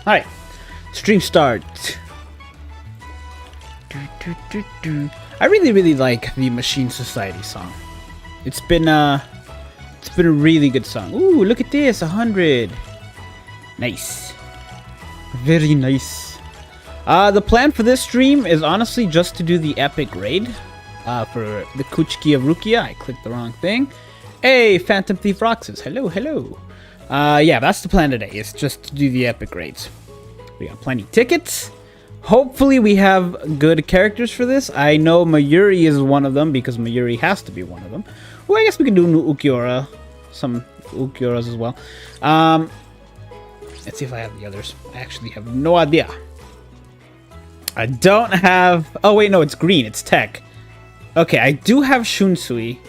Alright. Stream start. I really like the Machine Society song. It's been a really good song. Ooh, look at this, 100. Nice. Very nice. The plan for this stream is honestly just to do the epic raid. For the Kuchiki of Rukia. I clicked the wrong thing. Hey, Phantom Thief Roxas. Hello, hello. Yeah, that's the plan today. It's just to do the epic raids. We got plenty of tickets. Hopefully we have good characters for this. I know Mayuri is one of them because Mayuri has to be one of them. Well, I guess we can do Ukiura. Some Ukiuras as well. Let's see if I have the others. I actually have no idea. I don't have... Oh, wait, no, it's green. It's tech. Okay, I do have Shunsui.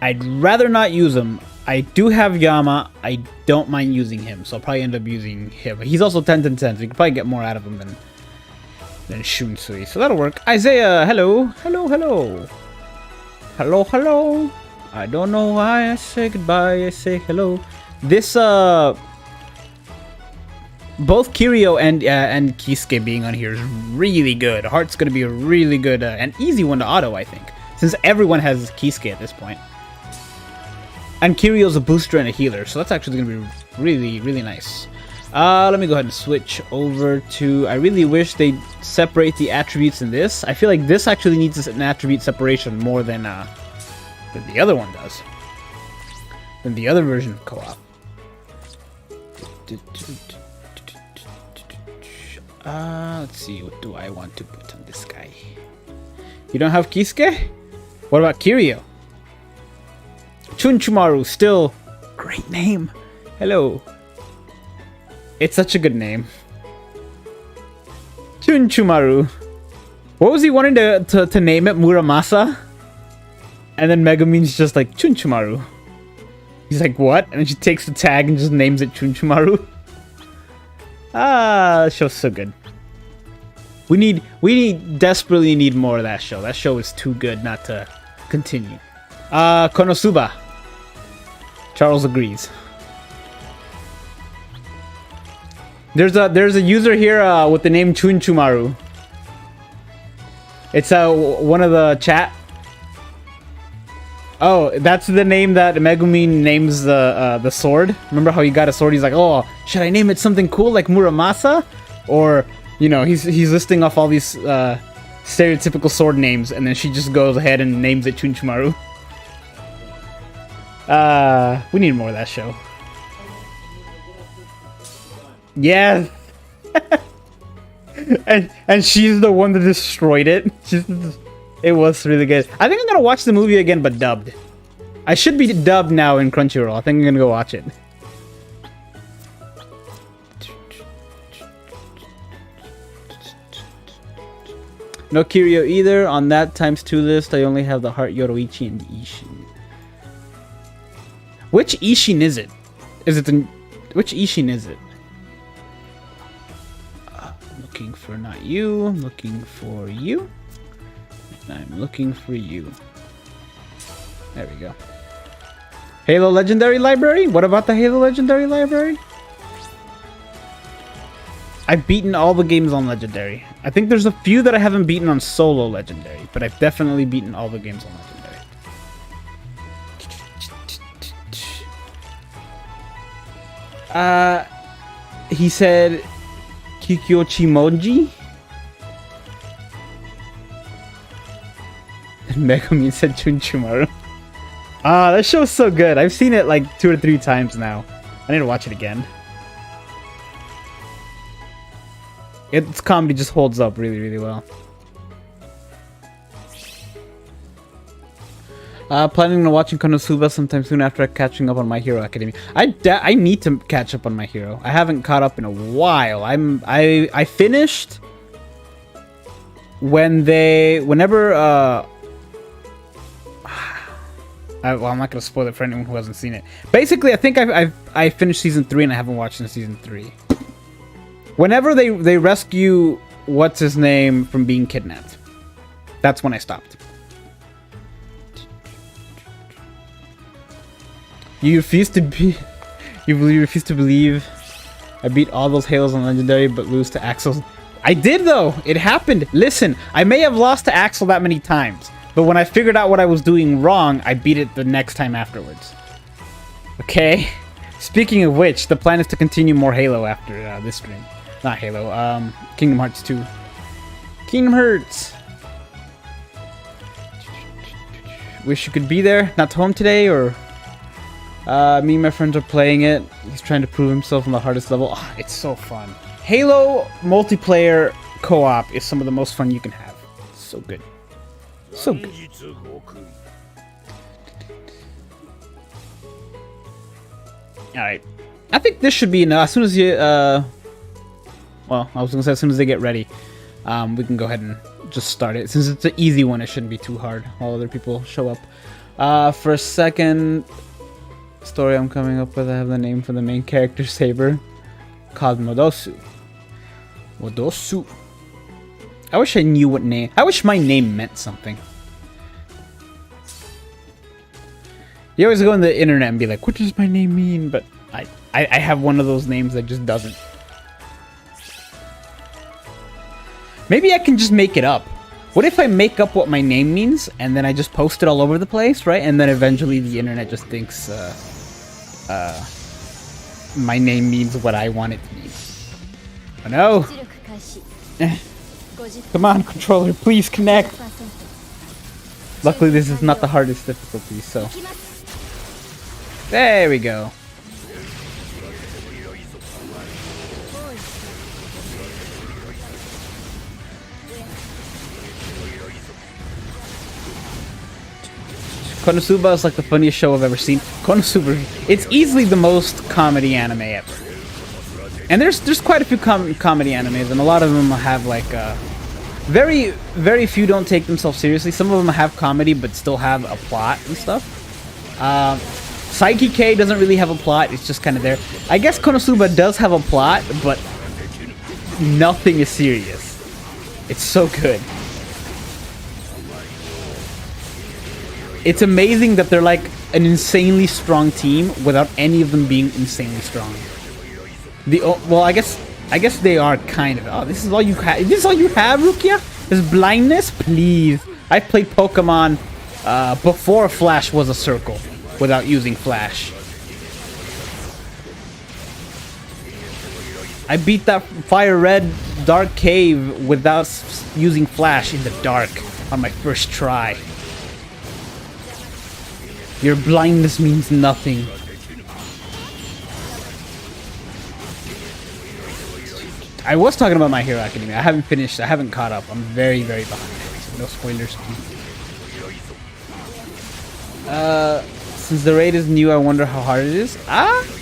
I'd rather not use him. I do have Yama. I don't mind using him, so I'll probably end up using him. He's also 10-10-10, so you can probably get more out of him than Shunsui. So that'll work. Isaiah, hello. Hello, hello. Hello, hello. I don't know why I say goodbye. I say hello. This, both Kiryu and Kisuke being on here is really good. Heart's going to be a really good and easy one to auto, I think, since everyone has Kisuke at this point. And Kiryu's a booster and a healer, so that's actually going to be really nice. Let me go ahead and switch over to... I really wish they'd separate the attributes in this. I feel like this actually needs an attribute separation more than the other one does. Than the other version of co-op. Let's see, what do I want to put on this guy? You don't have Kisuke? What about Kiryu? Chunchumaru, still great name. Hello. It's such a good name. Chunchumaru. What was he wanting to name it? Muramasa? And then Megumin's just like, Chunchumaru. He's like, what? And then she takes the tag and just names it Chunchumaru. That show's so good. We desperately need more of that show. That show is too good not to continue. Konosuba. Charles agrees. There's a user here with the name Chunchumaru. It's one of the chat. Oh, that's the name that Megumin names the sword. Remember how he got a sword? He's like, oh, should I name it something cool like Muramasa? Or, you know, he's listing off all these stereotypical sword names, and then she just goes ahead and names it Chunchumaru. We need more of that show. Yeah. and she's the one that destroyed it. It was really good. I think I'm gonna watch the movie again, but dubbed. I should be dubbed now in Crunchyroll. I think I'm gonna go watch it. No Kiryu either. On that ×2 list, I only have the Heart Yoroichi and Ishin. Which Ishin is it? Which Ishin is it? Looking for not you. I'm looking for you. I'm looking for you. There we go. Halo Legendary Library? What about the Halo Legendary Library? I've beaten all the games on Legendary. I think there's a few that I haven't beaten on solo Legendary, but I've definitely beaten all the games on Legendary. He said Kikyochimoji? And Megumin said Chunchumaru. That show's so good. I've seen it like 2 or 3 times now. I need to watch it again. Its comedy just holds up really well. Planning on watching Konosuba sometime soon after catching up on My Hero Academia. I need to catch up on My Hero. I haven't caught up in a while. I finished whenever well, I'm not gonna spoil it for anyone who hasn't seen it. Basically, I think I finished season 3 and I haven't watched in season 3. Whenever they rescue what's his name from being kidnapped, that's when I stopped. You refuse to believe I beat all those Halos on Legendary, but lose to Axel. I did, though. It happened. Listen, I may have lost to Axel that many times, but when I figured out what I was doing wrong, I beat it the next time afterwards. Okay? Speaking of which, the plan is to continue more Halo after this stream. Not Halo, Kingdom Hearts 2. Kingdom Hearts! Wish you could be there. Not home today, or... me and my friends are playing it. He's trying to prove himself on the hardest level. Oh, it's so fun. Halo multiplayer co-op is some of the most fun you can have. So good. So good. Alright. I think this should be enough. As soon as you, well, I was gonna say as soon as they get ready, we can go ahead and just start it. Since it's an easy one, it shouldn't be too hard while other people show up. For a second story I'm coming up with, I have the name for the main character, Saber, called Modosu. Modosu. I wish I knew what name. I wish my name meant something. You always go on the internet and be like, what does my name mean? But I have one of those names that just doesn't. Maybe I can just make it up. What if I make up what my name means and then I just post it all over the place, right? And then eventually the internet just thinks my name means what I want it to mean. Oh no! Come on, controller, please connect! Luckily this is not the hardest difficulty, so... There we go. Konosuba is like the funniest show I've ever seen. Konosuba, it's easily the most comedy anime ever. And there's quite a few comedy animes, and a lot of them have like very few don't take themselves seriously. Some of them have comedy but still have a plot and stuff. Psyche K doesn't really have a plot, it's just kind of there. I guess Konosuba does have a plot, but nothing is serious. It's so good. It's amazing that they're like an insanely strong team without any of them being insanely strong. Well, I guess they are kind of. Oh, this is all you have. This is all you have, Rukia? Is blindness? Please. I played Pokemon before Flash was a circle without using Flash. I beat that Fire Red Dark Cave without using Flash in the dark on my first try. Your blindness means nothing. I was talking about My Hero Academia. I haven't finished. I haven't caught up. I'm very behind. So no spoilers. Since the raid is new, I wonder how hard it is.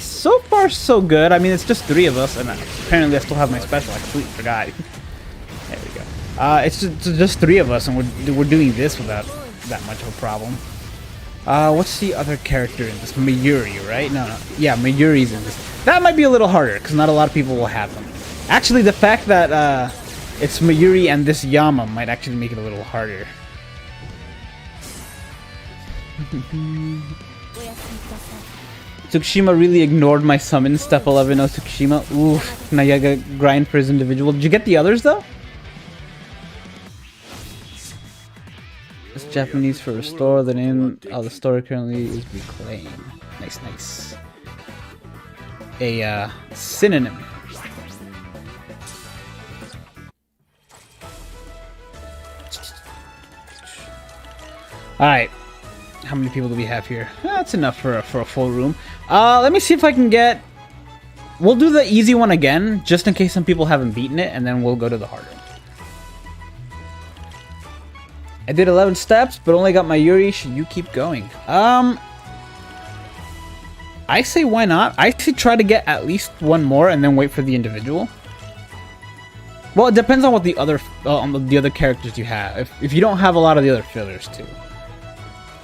So far so good. I mean, it's just 3 of us, and apparently I still have my special. I completely forgot. There we go. It's just 3 of us, and we're doing this without that much of a problem. What's the other character in this? Mayuri, right? No. Yeah, Mayuri's in this. That might be a little harder, because not a lot of people will have them. Actually, the fact that it's Mayuri and this Yama might actually make it a little harder. Tsukushima really ignored my summon, step 11 of Tsukushima. Oof, now you gotta grind for his individual. Did you get the others, though? It's Japanese for restore. The name of the story currently is Reclaim. Nice. A synonym. Alright. How many people do we have here? That's enough for a full room. Let me see if I can get... We'll do the easy one again, just in case some people haven't beaten it, and then we'll go to the harder. I did 11 steps, but only got my Yuri. Should you keep going? I say why not? I should try to get at least one more and then wait for the individual. Well, it depends on what the other characters you have. If you don't have a lot of the other fillers too.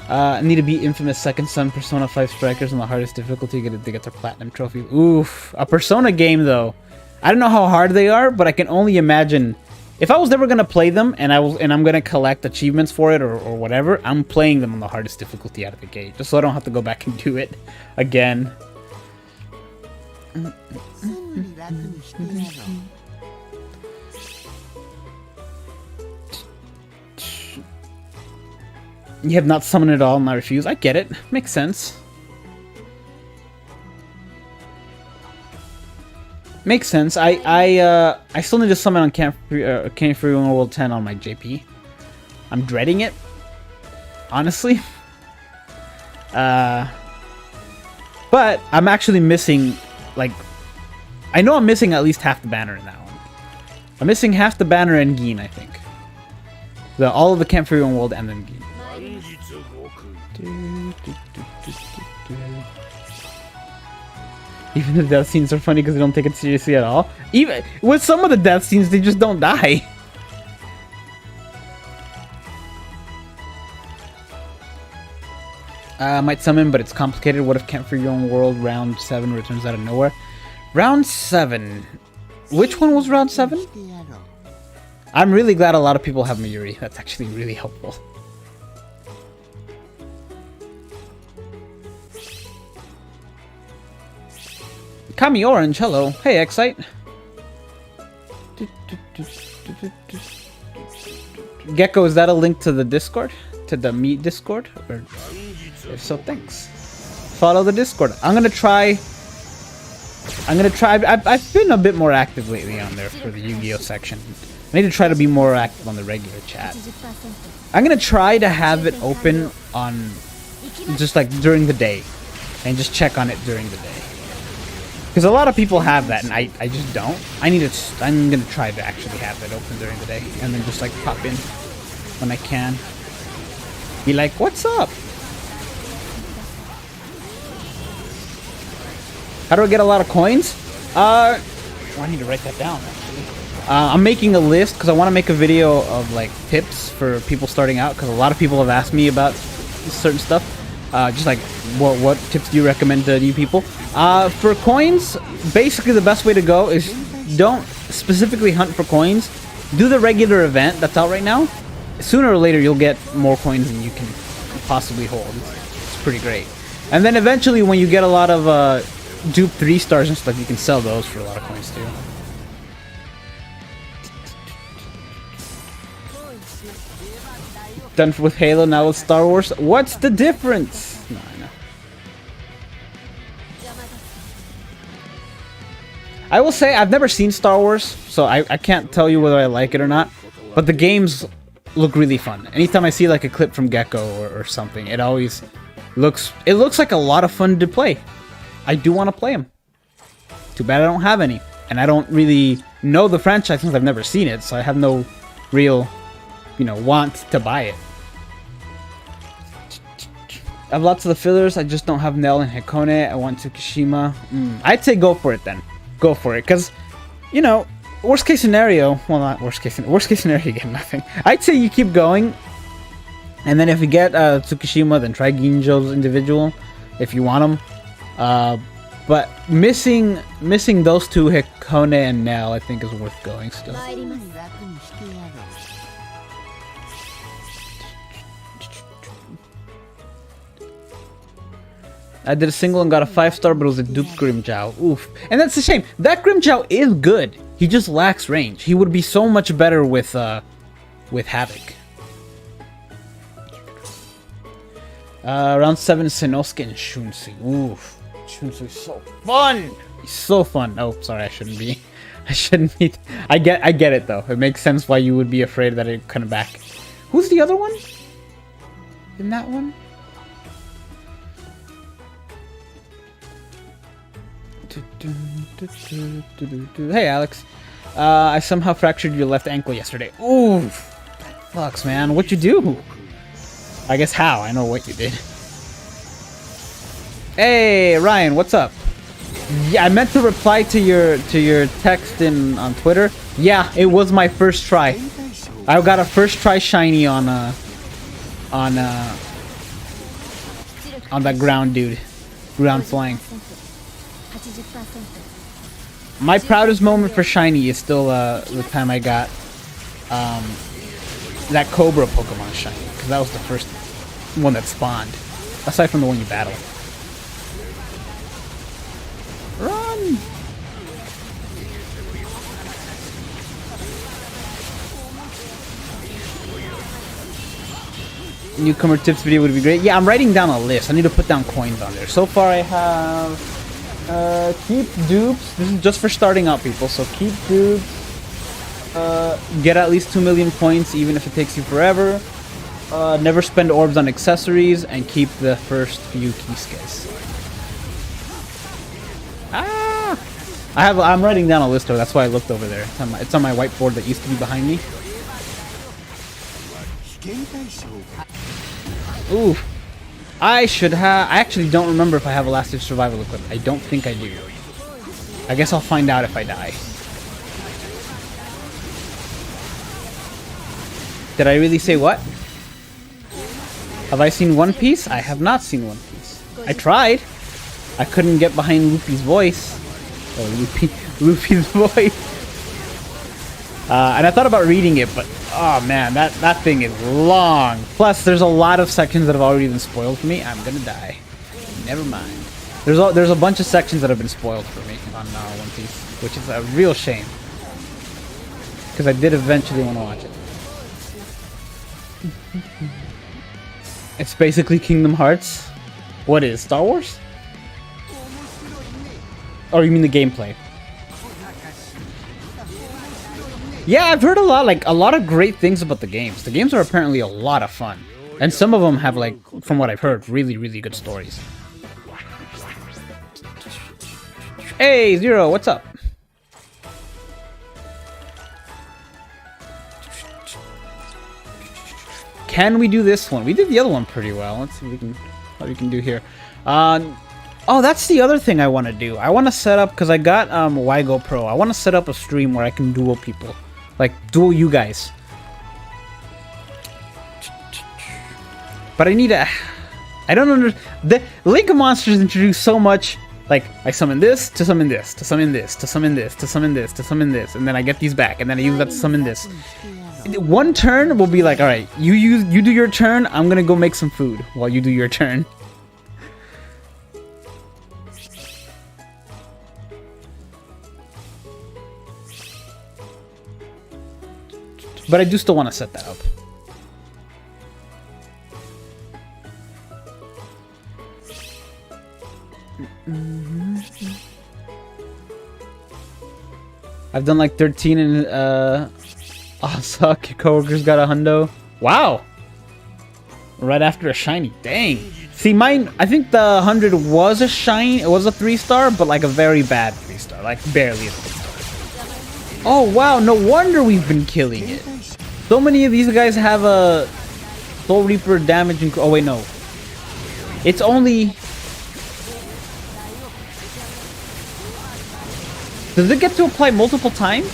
I need to beat Infamous Second Son Persona 5 Strikers on the hardest difficulty to get their platinum trophy. Oof, a Persona game though. I don't know how hard they are, but I can only imagine. If I was never gonna play them and I'm gonna collect achievements for it or whatever, I'm playing them on the hardest difficulty out of the gate, just so I don't have to go back and do it again. You have not summoned it all and I refuse. I get it. Makes sense. Makes sense. I still need to summon on Camp Free World 10 on my JP. I'm dreading it. Honestly. But I'm actually missing, like, I know I'm missing at least half the banner in that one. I'm missing half the banner and Gin, I think. All of the Camp Free World and then Gin. Even the death scenes are funny because they don't take it seriously at all. Even with some of the death scenes, they just don't die. Might summon, but it's complicated. What if Camp for Your Own World round 7 returns out of nowhere? Round 7. Which one was round 7? I'm really glad a lot of people have Mayuri. That's actually really helpful. Kami Orange, hello. Hey, Excite. Gecko, is that a link to the Discord? To the Meet Discord? Or if so, thanks. Follow the Discord. I'm gonna try. I've been a bit more active lately on there for the Yu-Gi-Oh section. I need to try to be more active on the regular chat. I'm gonna try to have it open on just like during the day and just check on it during the day. Because a lot of people have that, and I just don't. I'm gonna try to actually have it open during the day, and then just like pop in when I can. Be like, what's up? How do I get a lot of coins? I need to write that down, actually. I'm making a list, because I want to make a video of like tips for people starting out, because a lot of people have asked me about certain stuff. Just like, what tips do you recommend to new people? For coins, basically the best way to go is don't specifically hunt for coins. Do the regular event that's out right now. Sooner or later, you'll get more coins than you can possibly hold. It's pretty great. And then eventually, when you get a lot of dupe 3 stars and stuff, you can sell those for a lot of coins too. Done with Halo, now with Star Wars. What's the difference? No, I know. I will say I've never seen Star Wars, so I can't tell you whether I like it or not. But the games look really fun. Anytime I see like a clip from Gecko or something, it always looks like a lot of fun to play. I do want to play them. Too bad I don't have any, and I don't really know the franchise since I've never seen it, so I have no real, want to buy it. I have lots of the fillers. I just don't have Nell and Hikone. I want Tsukishima. I'd say go for it then. Go for it, because, worst case scenario. Well, not worst case scenario. Worst case scenario, you get nothing. I'd say you keep going, and then if you get Tsukishima, then try Ginjo's individual if you want them. But missing those two, Hikone and Nell, I think is worth going still. I did a single and got a 5-star, but it was a dupe Grimjow. Oof. And that's a shame. That Grimjow is good. He just lacks range. He would be so much better with Havoc. Round 7, Sinosuke and Shunsui. Oof. Shunsui's so fun! He's so fun. Oh, sorry, I shouldn't be. I get it, though. It makes sense why you would be afraid that it'd come back. Who's the other one? In that one? Hey, Alex. I somehow fractured your left ankle yesterday. Ooh, fucks, man. What'd you do? I guess how. I know what you did. Hey, Ryan. What's up? Yeah, I meant to reply to your text on Twitter. Yeah, it was my first try. I got a first try shiny on that ground dude, ground flying. My proudest moment for shiny is still the time I got that Cobra Pokemon shiny, because that was the first one that spawned, aside from the one you battle. Run! Newcomer tips video would be great. Yeah, I'm writing down a list. I need to put down coins on there. So far I have keep dupes. This is just for starting out, people. So keep dupes. Get at least 2 million points even if it takes you forever. Never spend orbs on accessories and keep the first few Kisuke's. I'm writing down a list though, that's why I looked over there. It's on my whiteboard that used to be behind me. Ooh. I actually don't remember if I have Elastic Survival equipped. I don't think I do. I guess I'll find out if I die. Did I really say what? Have I seen One Piece? I have not seen One Piece. I tried. I couldn't get behind Luffy's voice. Or Luffy's voice. And I thought about reading it, but oh man, that thing is long. Plus, there's a lot of sections that have already been spoiled for me. I'm gonna die. Never mind. There's a bunch of sections that have been spoiled for me on One Piece, which is a real shame. Because I did eventually want to watch it. It's basically Kingdom Hearts. What is Star Wars? Or you mean the gameplay? Yeah, I've heard a lot of great things about the games. The games are apparently a lot of fun. And some of them have, like, from what I've heard, really, really good stories. Hey, Zero, what's up? Can we do this one? We did the other one pretty well. Let's see what we can do here. Oh, that's the other thing I want to do. I want to set up, because I got Wigo Pro. I want to set up a stream where I can duel people. Like, duel you guys. But I need a... I don't understand. The Link of Monsters introduced so much. Like, I summon this, to summon this, to summon this, to summon this, to summon this, to summon this. And then I get these back, and then I use that to summon this. One turn will be like, alright, you do your turn, I'm gonna go make some food while you do your turn. But I do still want to set that up. I've done like 13 and oh, suck, your coworkers got a hundo. Wow. Right after a shiny. Dang. See, mine, I think the 100 was a shine. It was a 3-star, but like a very bad 3-star. Like barely a 3-star. Oh, wow. No wonder we've been killing it. So many of these guys have a Soul Reaper damage. Oh, wait, no. It's only... Does it get to apply multiple times?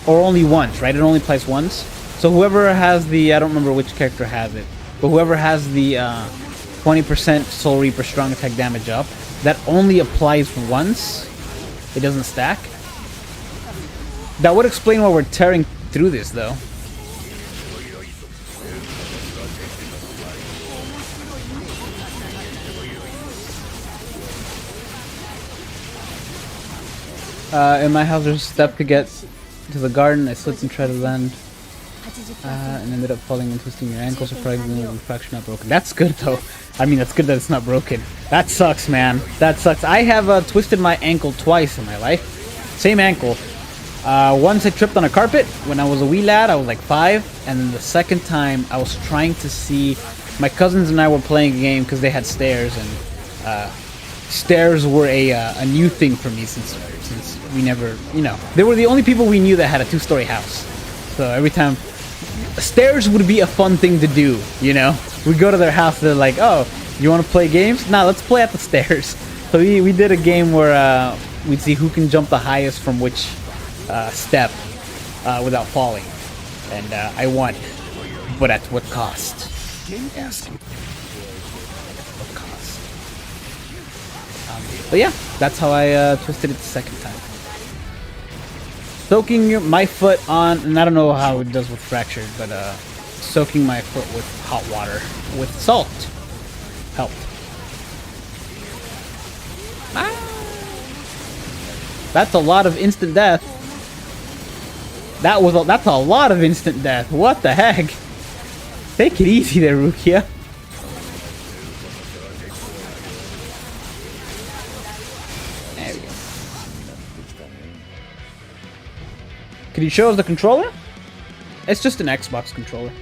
Or only once, right? It only applies once. So whoever has the... I don't remember which character has it. But whoever has the 20% Soul Reaper strong attack damage up, that only applies once. It doesn't stack. That would explain why we're tearing through this, though. In my house, there's a step to get to the garden. I slipped and tried to land, and ended up falling and twisting your ankle. Surprisingly, the fracture not broken. That's good, though. I mean, that's good that it's not broken. That sucks, man. That sucks. I have twisted my ankle twice in my life. Same ankle. Once I tripped on a carpet when I was a wee lad. I was like 5, and then the second time I was trying to see. My cousins and I were playing a game because they had stairs, and stairs were a new thing for me since we never, you know, they were the only people we knew that had a 2-story house. So every time, stairs would be a fun thing to do, you know. We go to their house, they're like, oh, you want to play games? Nah, let's play at the stairs. So we did a game where we'd see who can jump the highest from which step without falling. And I won. But at what cost? Yes. What cost? But yeah, that's how I twisted it the second time. Soaking my foot on, and I don't know how it does with fractured, but soaking my foot with hot water with salt helped. That's a lot of instant death. That's a lot of instant death. What the heck? Take it easy there, Rukia. There we go. Can you show us the controller? It's just an Xbox controller.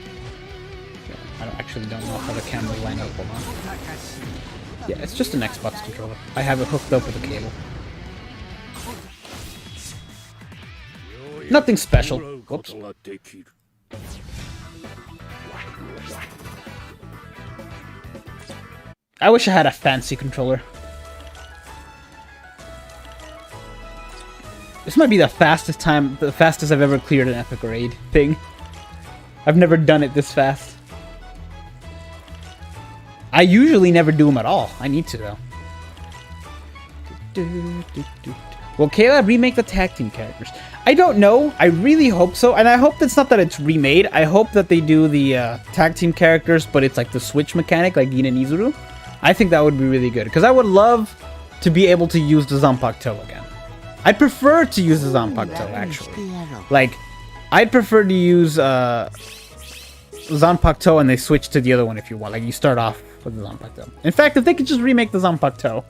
I actually don't know how the cameras line up. Hold on. Yeah, it's just an Xbox controller. I have it hooked up with a cable. Nothing special. Whoops. I wish I had a fancy controller. This might be the fastest I've ever cleared an epic raid thing. I've never done it this fast. I usually never do them at all. I need to though. Will Kayla remake the tag team characters? I don't know. I really hope so. And I hope it's not that it's remade. I hope that they do the tag team characters, but it's like the switch mechanic, like Gin and Izuru. I think that would be really good. Because I would love to be able to use the Zanpakuto again. I'd prefer to use the Zanpakuto, actually. Like, I'd prefer to use Zanpakuto and they switch to the other one if you want. Like, you start off with the Zanpakuto. In fact, if they could just remake the Zanpakuto.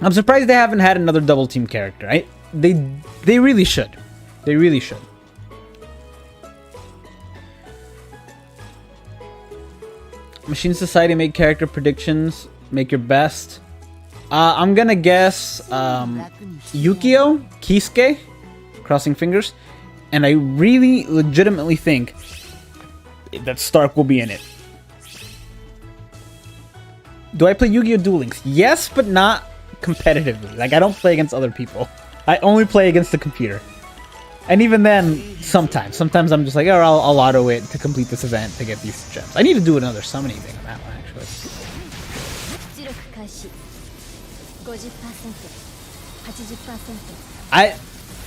I'm surprised they haven't had another double team character. They really should. They really should. Machine Society make character predictions. Make your best. I'm gonna guess Yukio, Kisuke, crossing fingers, and I really legitimately think that Stark will be in it. Do I play Yu-Gi-Oh! Duel Links? Yes, but not competitively. Like, I don't play against other people. I only play against the computer. And even then, sometimes. Sometimes I'm just like, oh, I'll auto it to complete this event to get these gems. I need to do another summoning thing on that one, actually.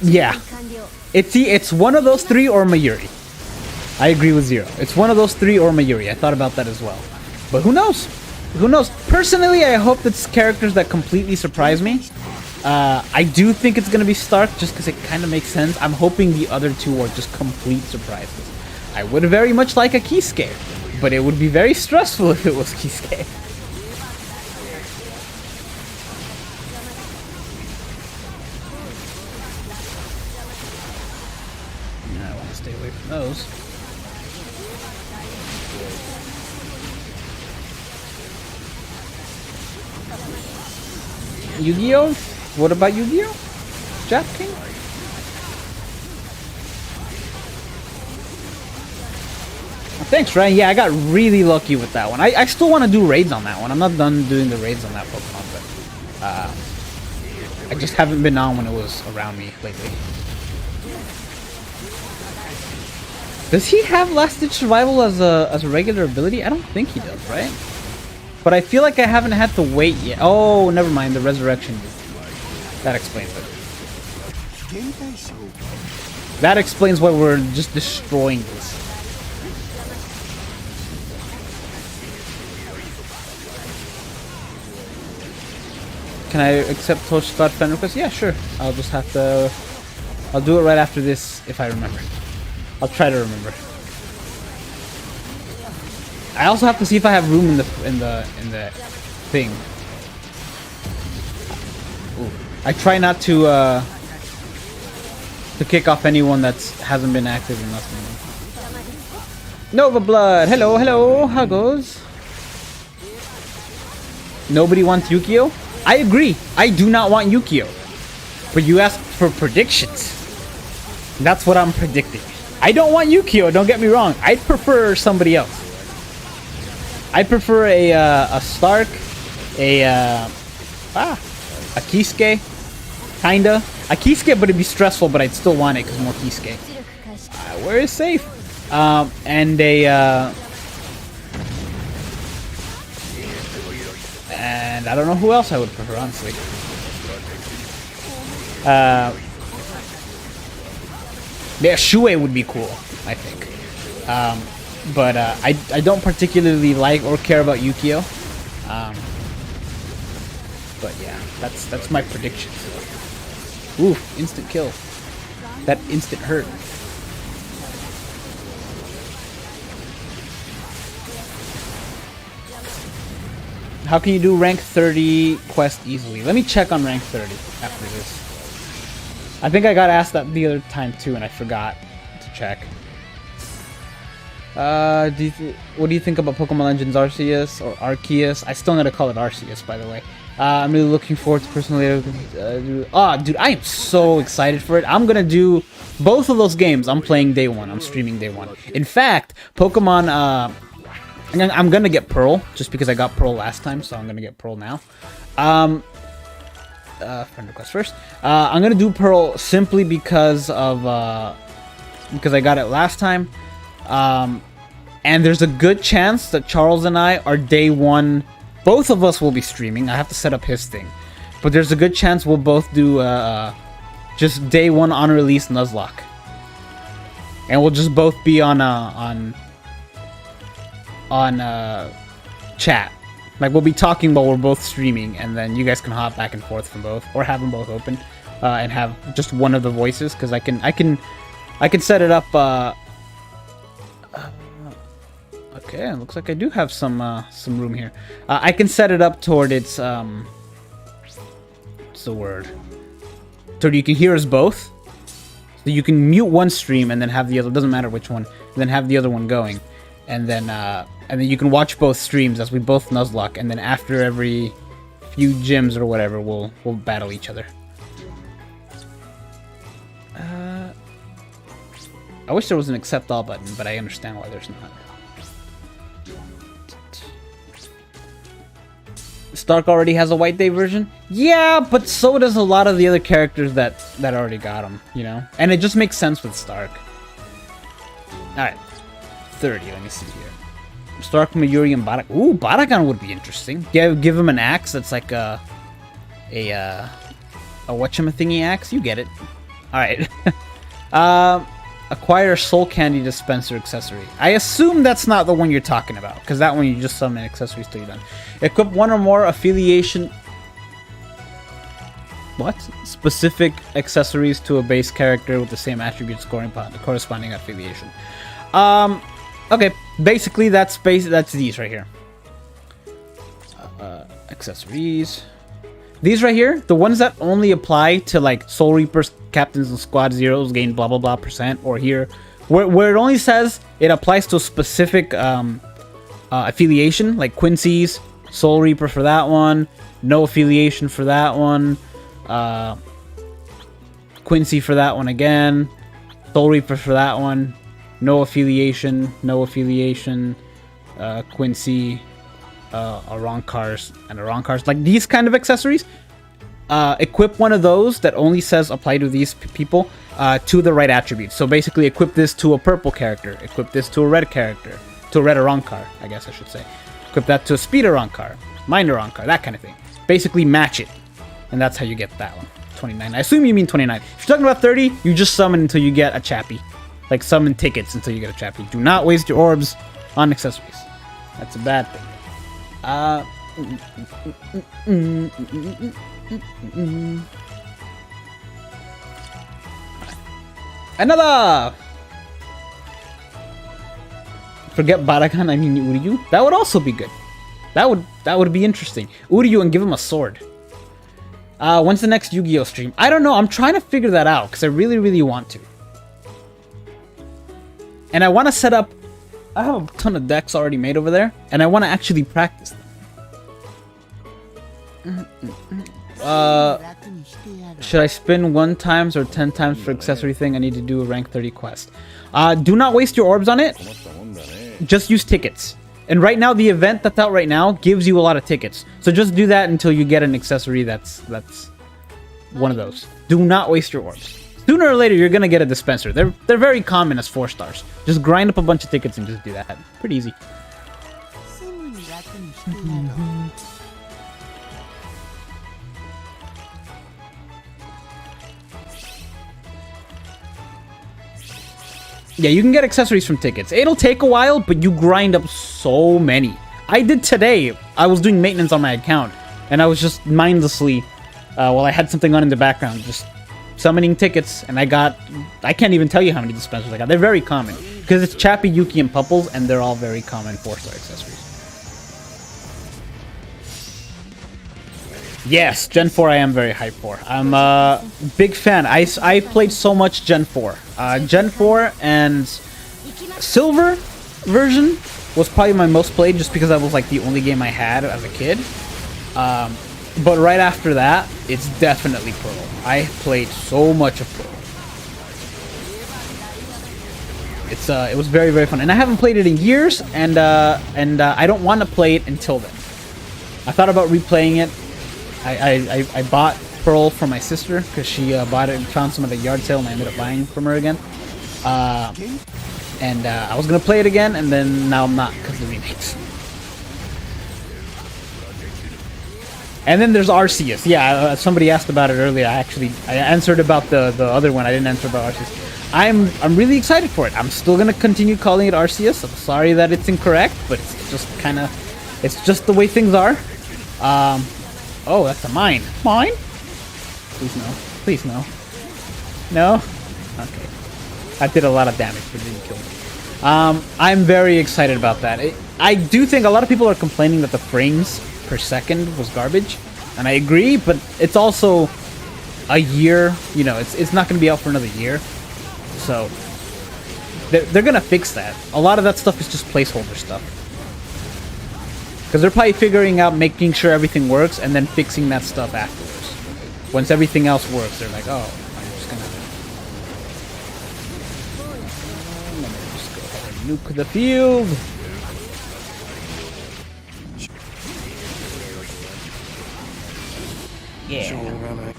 Yeah. It's one of those three or Mayuri. I agree with Zero. It's one of those three or Mayuri. I thought about that as well. But who knows? Who knows? Personally, I hope it's characters that completely surprise me. I do think it's going to be Stark, just because it kind of makes sense. I'm hoping the other two are just complete surprises. I would very much like a Kisuke, but it would be very stressful if it was Kisuke. I want to stay away from those. Yu-Gi-Oh? What about Yu-Gi-Oh? Jap King? Thanks, Ryan. Yeah, I got really lucky with that one. I still want to do raids on that one. I'm not done doing the raids on that Pokemon, but I just haven't been on when it was around me lately. Does he have Last Ditch Survival as a regular ability? I don't think he does, right? But I feel like I haven't had to wait yet. Oh, never mind. The Resurrection. That explains it. That explains why we're just destroying this. Can I accept Tosh Scott fan request? Yeah, sure. I'll just have to... I'll do it right after this if I remember. I'll try to remember. I also have to see if I have room in the thing. Ooh. I try not to kick off anyone that hasn't been active enough. Nova Blood, hello, hello, how goes? Nobody wants Yukio? I agree. I do not want Yukio. But you asked for predictions. That's what I'm predicting. I don't want Yukio, don't get me wrong. I'd prefer somebody else. I'd prefer a Stark, a Kisuke, kinda. A Kisuke, but it'd be stressful, but I'd still want it because more Kisuke. Where is safe? And a and I don't know who else I would prefer, honestly. Yeah, Shuei would be cool, I think. But I don't particularly like or care about Yukio. But yeah, that's my prediction. Ooh, instant kill. That instant hurt. How can you do rank 30 quest easily? Let me check on rank 30 after this. I think I got asked that the other time too, and I forgot to check. What do you think about Pokemon Legends Arceus or Arceus? I still need to call it Arceus, by the way. I'm really looking forward to personally. Dude, I am so excited for it. I'm gonna do both of those games. I'm playing day one. I'm streaming day one. In fact, Pokemon. I'm gonna get Pearl just because I got Pearl last time, so I'm gonna get Pearl now. Friend request first. I'm gonna do Pearl simply because of because I got it last time. And there's a good chance that Charles and I are day one. Both of us will be streaming. I have to set up his thing, but there's a good chance we'll both do just day one on release Nuzlocke, and we'll just both be on chat. Like we'll be talking while we're both streaming, and then you guys can hop back and forth from both, or have them both open, and have just one of the voices. Because I can set it up. Okay, it looks like I do have some room here. I can set it up toward its what's the word? So you can hear us both. So you can mute one stream and then have the other. Doesn't matter which one. And then have the other one going, and then you can watch both streams as we both Nuzlocke. And then after every few gyms or whatever, we'll battle each other. I wish there was an accept all button, but I understand why there's not. Stark already has a White Day version? Yeah, but so does a lot of the other characters that already got him, you know? And it just makes sense with Stark. Alright. 30, let me see here. Stark, Mayuri, and Baragon. Ooh, Baragon would be interesting. Give him an axe that's like a whatchamathingy axe? You get it. Alright. Acquire Soul Candy Dispenser accessory. I assume that's not the one you're talking about, because that one you just summon accessories till you're done. Equip one or more affiliation... What? Specific accessories to a base character with the same attribute scoring corresponding affiliation. Okay, basically that's these right here. Accessories... These right here, the ones that only apply to like Soul Reapers, Captains, and Squad Zeros gain blah blah blah %, or here, where it only says it applies to a specific affiliation, like Quincy's, Soul Reaper for that one, no affiliation for that one, Quincy for that one again, Soul Reaper for that one, no affiliation, Quincy, Arankars and Arankars, like these kind of accessories. Equip one of those that only says apply to these people to the right attributes. So basically equip this to a purple character, equip this to a red character, to a red Arankar, I guess I should say. Equip that to a speed Arankar, mind Arankar, that kind of thing. Basically match it. And that's how you get that one. 29. I assume you mean 29. If you're talking about 30, you just summon until you get a Chappie. Like summon tickets until you get a Chappie. Do not waste your orbs on accessories. That's a bad thing. Another! Forget Barakan, I mean Uryu. That would also be good. That would be interesting. Uryu and give him a sword. When's the next Yu-Gi-Oh stream? I don't know. I'm trying to figure that out because I really, really want to. And I want to set up... I have a ton of decks already made over there, and I want to actually practice them. Should I spin 1 times or 10 times for accessory thing? I need to do a rank 30 quest. Do not waste your orbs on it. Just use tickets. And right now, the event that's out right now gives you a lot of tickets. So just do that until you get an accessory that's one of those. Do not waste your orbs. Sooner or later, you're gonna get a dispenser. They're very common as 4 stars. Just grind up a bunch of tickets and just do that. Pretty easy. Yeah, you can get accessories from tickets. It'll take a while, but you grind up so many. I did today. I was doing maintenance on my account, and I was just mindlessly, while I had something on in the background, just summoning tickets, and I can't even tell you how many dispensers I got. They're very common, because it's Chappie, Yuki, and Pupples, and they're all very common 4-star accessories. Yes, Gen 4 I am very hyped for. I'm a big fan. I played so much Gen 4. Gen 4 and Silver version was probably my most played just because that was like the only game I had as a kid. But right after that, it's definitely Pearl. I played so much of Pearl. It was very, very fun. And I haven't played it in years, and I don't want to play it until then. I thought about replaying it. I bought Pearl for my sister because she bought it and found some at the yard sale, and I ended up buying from her again. And I was gonna play it again, and then now I'm not because of the remakes. And then there's Arceus. Yeah, somebody asked about it earlier. I answered about the other one. I didn't answer about Arceus. I'm really excited for it. I'm still gonna continue calling it Arceus. I'm sorry that it's incorrect, but it's just the way things are. Oh, that's a mine. Mine? Please no. Please no. No? Okay. That did a lot of damage, but it didn't kill me. I'm very excited about that. I do think a lot of people are complaining that the frames per second was garbage, and I agree, but it's also a year. You know, it's not going to be out for another year, so they're going to fix that. A lot of that stuff is just placeholder stuff. Because they're probably figuring out making sure everything works and then fixing that stuff afterwards. Once everything else works, they're like, oh, I'm just gonna... Let me just go ahead and nuke the field. Yeah.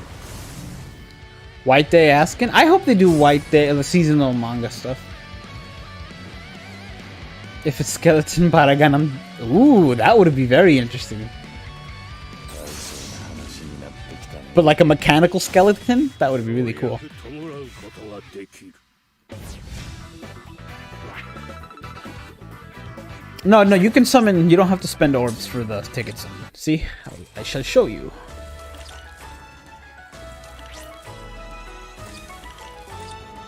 White Day asking? I hope they do White Day, the seasonal manga stuff. If it's Skeleton Baragan, ooh, that would be very interesting. But like a mechanical skeleton? That would be really cool. No, you can summon, you don't have to spend orbs for the ticket summon. See? I shall show you.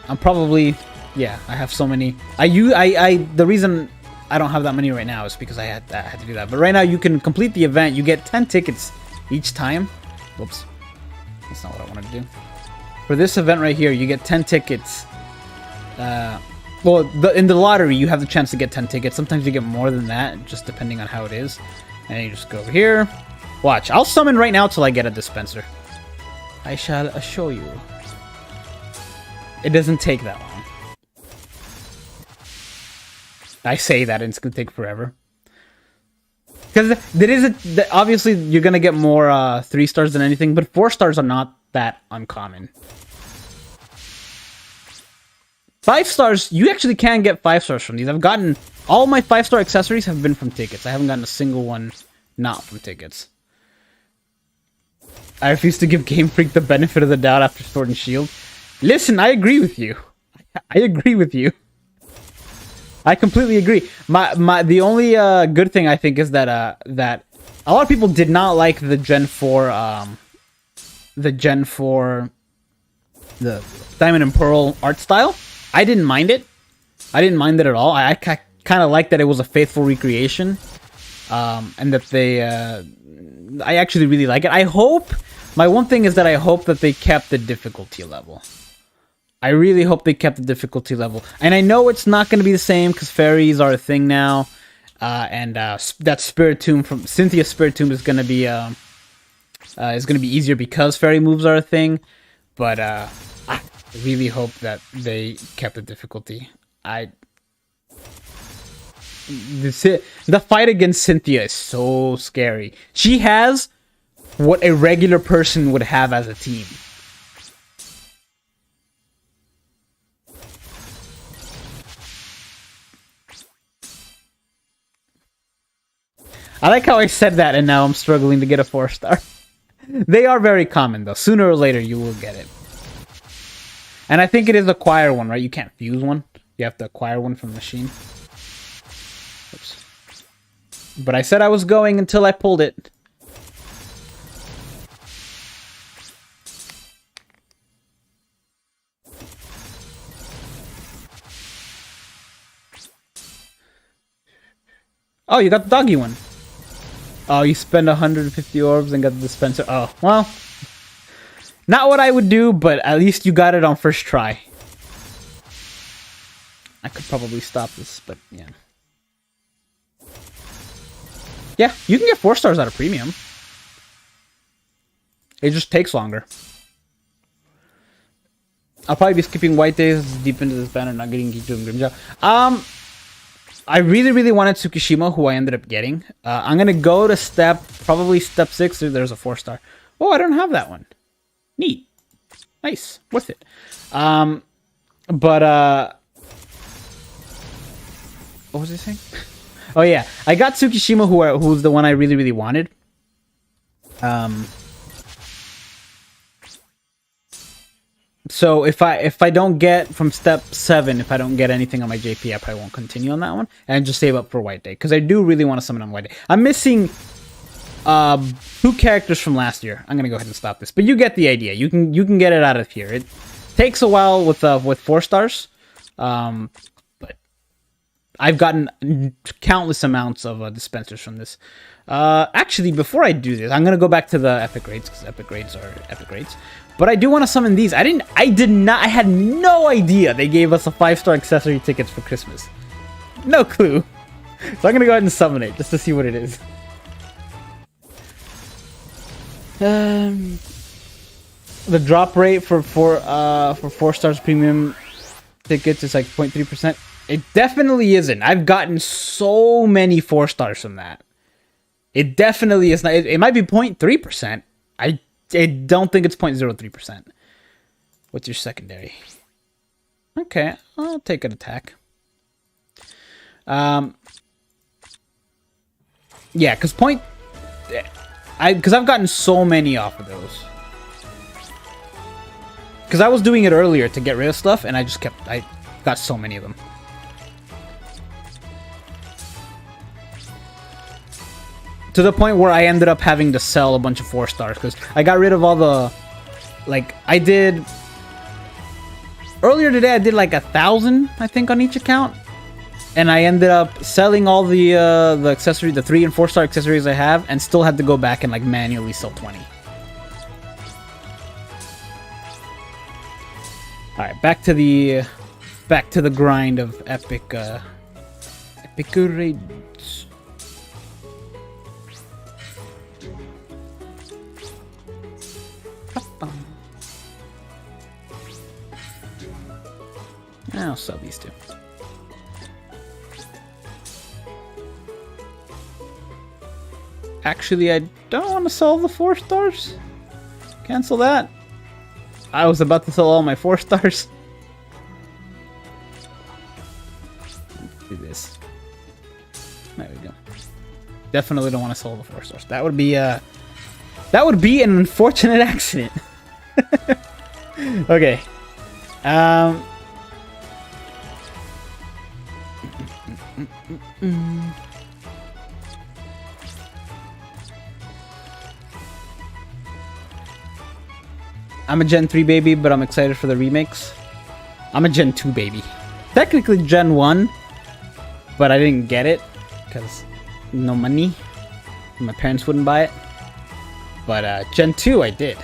I'm probably, yeah, I have so many. The reason I don't have that many right now is because I had to do that. But right now you can complete the event. You get 10 tickets each time. Whoops. That's not what I wanted to do. For this event right here, you get 10 tickets. Well, in the lottery, you have the chance to get 10 tickets. Sometimes you get more than that, just depending on how it is. And you just go over here. Watch. I'll summon right now till I get a dispenser. I shall show you. It doesn't take that long. I say that, and it's gonna take forever. Because there is obviously you're gonna get more 3 stars than anything, but 4 stars are not that uncommon. 5 stars, you actually can get 5 stars from these. I've gotten all my 5-star accessories have been from tickets. I haven't gotten a single one not from tickets. I refuse to give Game Freak the benefit of the doubt after Sword and Shield. Listen, I agree with you. I agree with you. I completely agree. The only good thing I think is that that a lot of people did not like the Gen 4 the Diamond and Pearl art style. I didn't mind it. I didn't mind it at all. I kind of liked that it was a faithful recreation, and that they I actually really like it. I hope, my one thing is that I hope that they kept the difficulty level. I really hope they kept the difficulty level. And I know it's not going to be the same because fairies are a thing now. And that Spirit Tomb from Cynthia's Spirit Tomb is going to be easier because fairy moves are a thing. But I really hope that they kept the difficulty. The fight against Cynthia is so scary. She has what a regular person would have as a team. I like how I said that and now I'm struggling to get a 4-star. They are very common though. Sooner or later you will get it. And I think it is acquire one, right? You can't fuse one. You have to acquire one from the machine. Oops. But I said I was going until I pulled it. Oh, you got the doggy one. Oh, you spend 150 orbs and got the dispenser. Oh, well. Not what I would do, but at least you got it on first try. I could probably stop this, but yeah. Yeah, you can get 4 stars out of premium. It just takes longer. I'll probably be skipping white days deep into this banner, not getting Gitu and Grimjaw. I really wanted Tsukishima, who I ended up getting. I'm gonna go to probably step 6. There's a 4 star. Oh, I don't have that one. Neat. Nice. Worth it. What was I saying? Oh yeah, I got Tsukishima, who's the one I really wanted. So if I don't get from step 7, if I don't get anything on my JP, I probably won't continue on that one and just save up for White Day, because I do really want to summon on White Day. I'm missing 2 characters from last year. I'm gonna go ahead and stop this, but you get the idea. You can get it out of here. It takes a while with 4 stars, but I've gotten countless amounts of dispensers from this. Actually, before I do this, I'm gonna go back to the epic raids, because epic raids are epic raids. But I do want to summon these. I had no idea they gave us a 5-star accessory tickets for Christmas. No clue. So I'm gonna go ahead and summon it just to see what it is. The drop rate for 4 stars premium tickets is like 0.3%. It definitely isn't. I've gotten so many 4 stars from that. It definitely is not. It might be 0.3%. I don't think it's 0.03%. What's your secondary? Okay, I'll take an attack. Yeah, because I've gotten so many off of those. Because I was doing it earlier to get rid of stuff, and I got so many of them. To the point where I ended up having to sell a bunch of 4 stars, because I got rid of all the, like, earlier today I did like 1,000, I think, on each account, and I ended up selling all the accessories, the 3 and 4 star accessories I have, and still had to go back and like manually sell 20. All right, back to the grind of epic raids. I'll sell these 2. Actually, I don't want to sell the 4 stars. Cancel that. I was about to sell all my 4 stars. Let's do this. There we go. Definitely don't want to sell the 4 stars. That would be an unfortunate accident. Okay. I'm a Gen 3 baby, but I'm excited for the remakes. I'm a Gen 2 baby. Technically Gen 1, but I didn't get it because no money. My parents wouldn't buy it. But Gen 2 I did.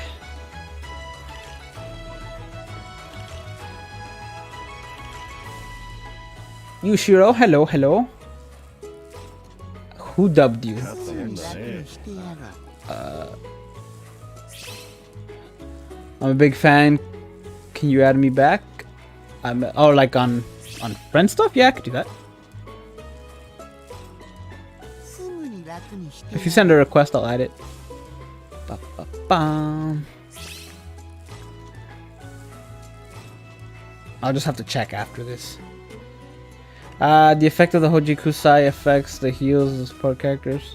Yushiro, hello. Who dubbed you? I'm a big fan. Can you add me back? Like on friend stuff? Yeah, I could do that. If you send a request, I'll add it. I'll just have to check after this. The effect of the Hoji Kusai affects the heals of support characters.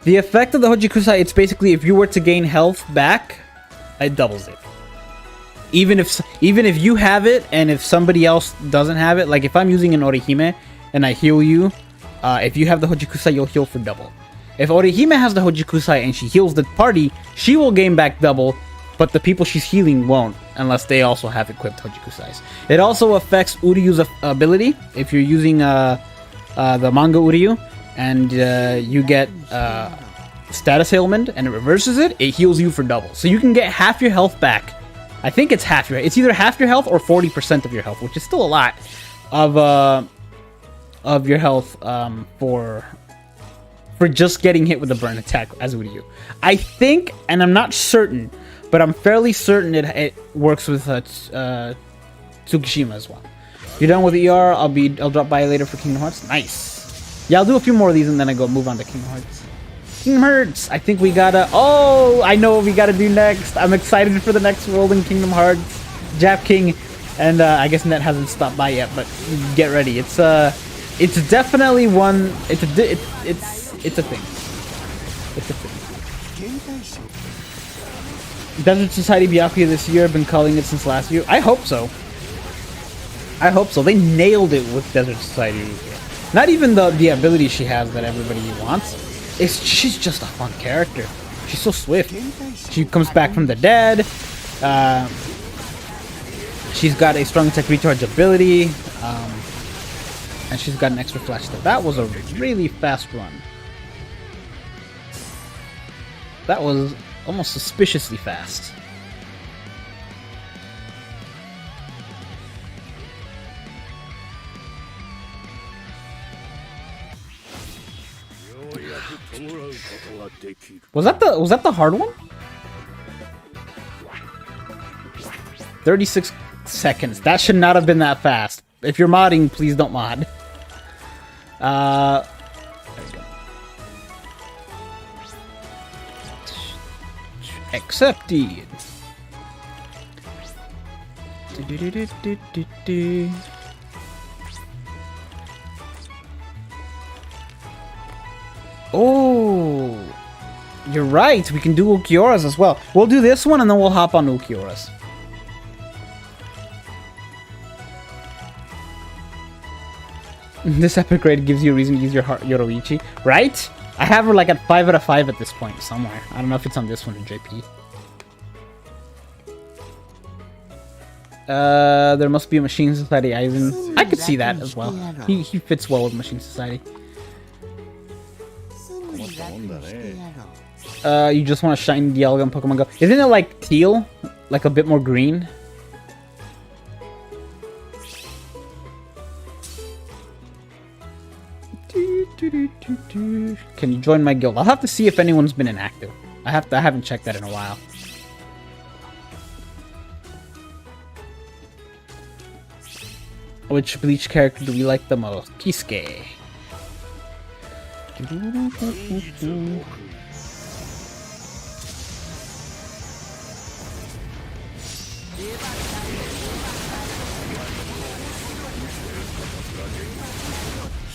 The effect of the Hoji Kusai, it's basically if you were to gain health back, it doubles it. Even if you have it and if somebody else doesn't have it, like if I'm using an Orihime and I heal you, if you have the Hoji Kusai, you'll heal for double. If Orihime has the Hoji Kusai and she heals the party, she will gain back double, but the people she's healing won't, unless they also have equipped Hoji Kusais. It also affects Uryu's ability. If you're using the manga Uryu, and you get status ailment, and it reverses it. It heals you for double, so you can get half your health back. I think it's half your. It's either half your health or 40% of your health, which is still a lot of your health for just getting hit with a burn attack as Uryu. I think, and I'm not certain, but I'm fairly certain it works with Tsukishima as well. You're done with ER. I'll drop by later for Kingdom Hearts. Nice. Yeah, I'll do a few more of these and then I move on to Kingdom Hearts. Kingdom Hearts. I think we gotta. Oh, I know what we gotta do next. I'm excited for the next world in Kingdom Hearts. Jap King, and I guess Net hasn't stopped by yet, but get ready. It's definitely one. It's a thing. It's a thing. Desert Society Byakuya this year. I've been calling it since last year. I hope so. I hope so. They nailed it with Desert Society. Not even the ability she has that everybody wants. She's just a fun character. She's so swift. She comes back from the dead. She's got a strong attack recharge ability. And she's got an extra flash step. That was a really fast run. That was almost suspiciously fast. Was that the hard one? 36 seconds. That should not have been that fast. If you're modding, please don't mod. There we go. Accepted. Oh, you're right. We can do Ulquioras as well. We'll do this one and then we'll hop on Ulquioras. This epic raid gives you a reason to use your Yoroichi, right? I have her like at 5 out of 5 at this point somewhere. I don't know if it's on this one or JP. There must be a Machine Society Aizen. I could see that as well. He fits well with Machine Society. You just want to shine Dialga in Pokemon Go. Isn't it like teal? Like a bit more green? Can you join my guild? I'll have to see if anyone's been inactive. I haven't checked that in a while. Which Bleach character do we like the most? Kisuke.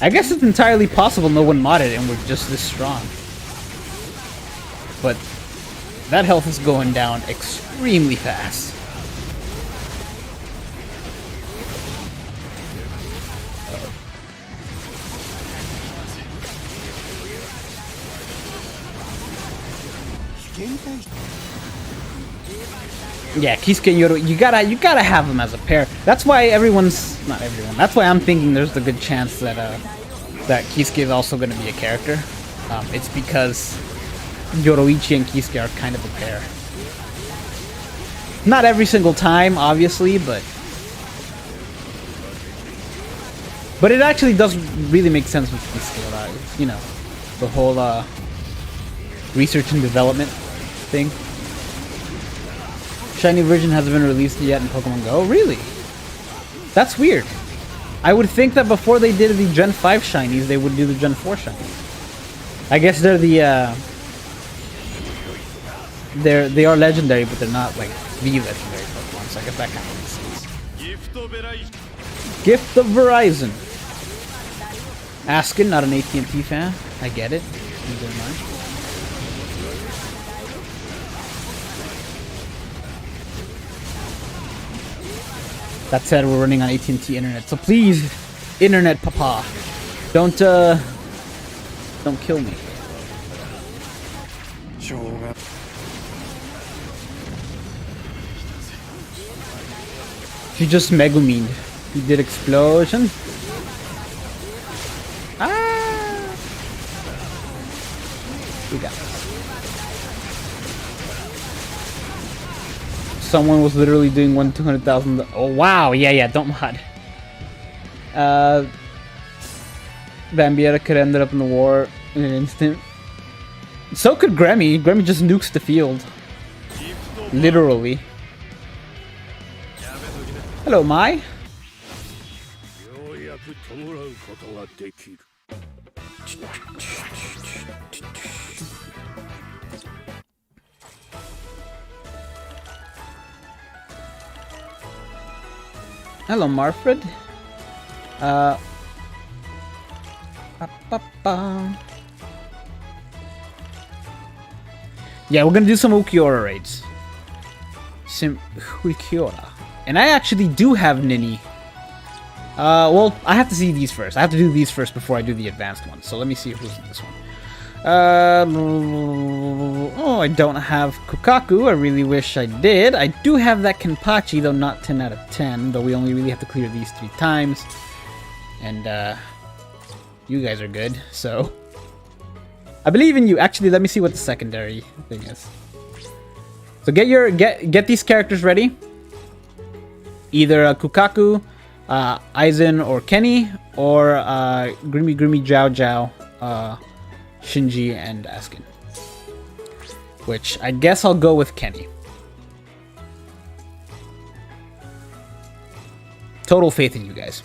I guess it's entirely possible no one modded and we're just this strong. But that health is going down extremely fast. Yeah, Kisuke and Yoru, you gotta have them as a pair. That's why not everyone. That's why I'm thinking there's a good chance that that Kisuke is also gonna be a character. It's because Yoroichi and Kisuke are kind of a pair. Not every single time, obviously, but it actually does really make sense with Kisuke. You know, the whole research and development thing. Shiny version hasn't been released yet in Pokemon Go? Really? That's weird. I would think that before they did the Gen 5 shinies, they would do the Gen 4 shinies. I guess they're they are legendary, but they're not like the legendary Pokemon, so I guess that kind of makes sense. Gift of Verizon. Askin, not an AT&T fan. I get it. Neither am I. That said, we're running on AT&T internet, so please, internet papa, don't kill me. He just Megumined. He did explosion. We got. Someone was literally doing 200,000. Oh wow! Yeah. Don't mod. Bambietta could end up in the war in an instant. So could Grammy. Grammy just nukes the field. Literally. Hello, Mai. Hello, Marfred. Yeah, we're gonna do some Ukiora raids. Ukiora. And I actually do have Nini. Well, I have to see these first. I have to do these first before I do the advanced ones. So let me see who's in this one. Oh, I don't have Kukaku. I really wish I did. I do have that Kenpachi, though not 10 out of 10. Though we only really have to clear these 3 times. And, you guys are good, so... I believe in you. Actually, let me see what the secondary thing is. So get these characters ready. Either Kukaku, Aizen, or Kenny, or Grimy, Jiao Jiao, Shinji, and Askin. Which I guess I'll go with Kenny. Total faith in you guys.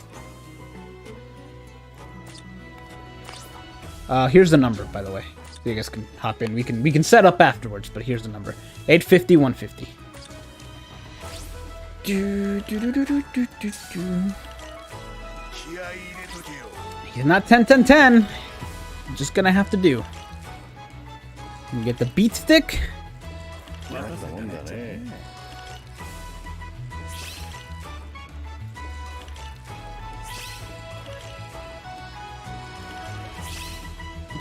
Here's the number, by the way. So you guys can hop in. We can set up afterwards, but here's the number. 850, 150. He's not 10, 10, 10. I'm just gonna have to do. You get the beat stick.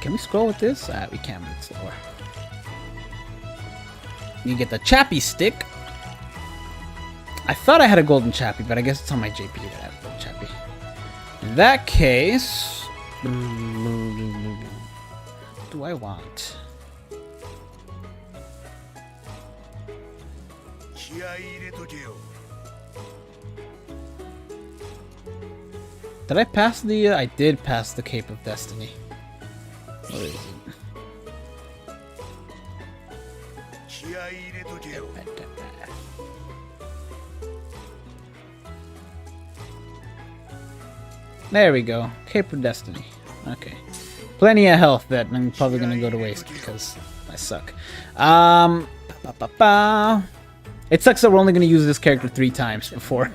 Can we scroll with this? We can, but it's slower. You get the Chappy stick. I thought I had a golden Chappy, but I guess it's on my JP that I have a golden Chappy. In that case... What do I want? Did I pass the... I did pass the Cape of Destiny. Where is it? There we go. Cape of Destiny. Okay. Plenty of health that I'm probably gonna go to waste because I suck. It sucks that we're only gonna use this character 3 times before.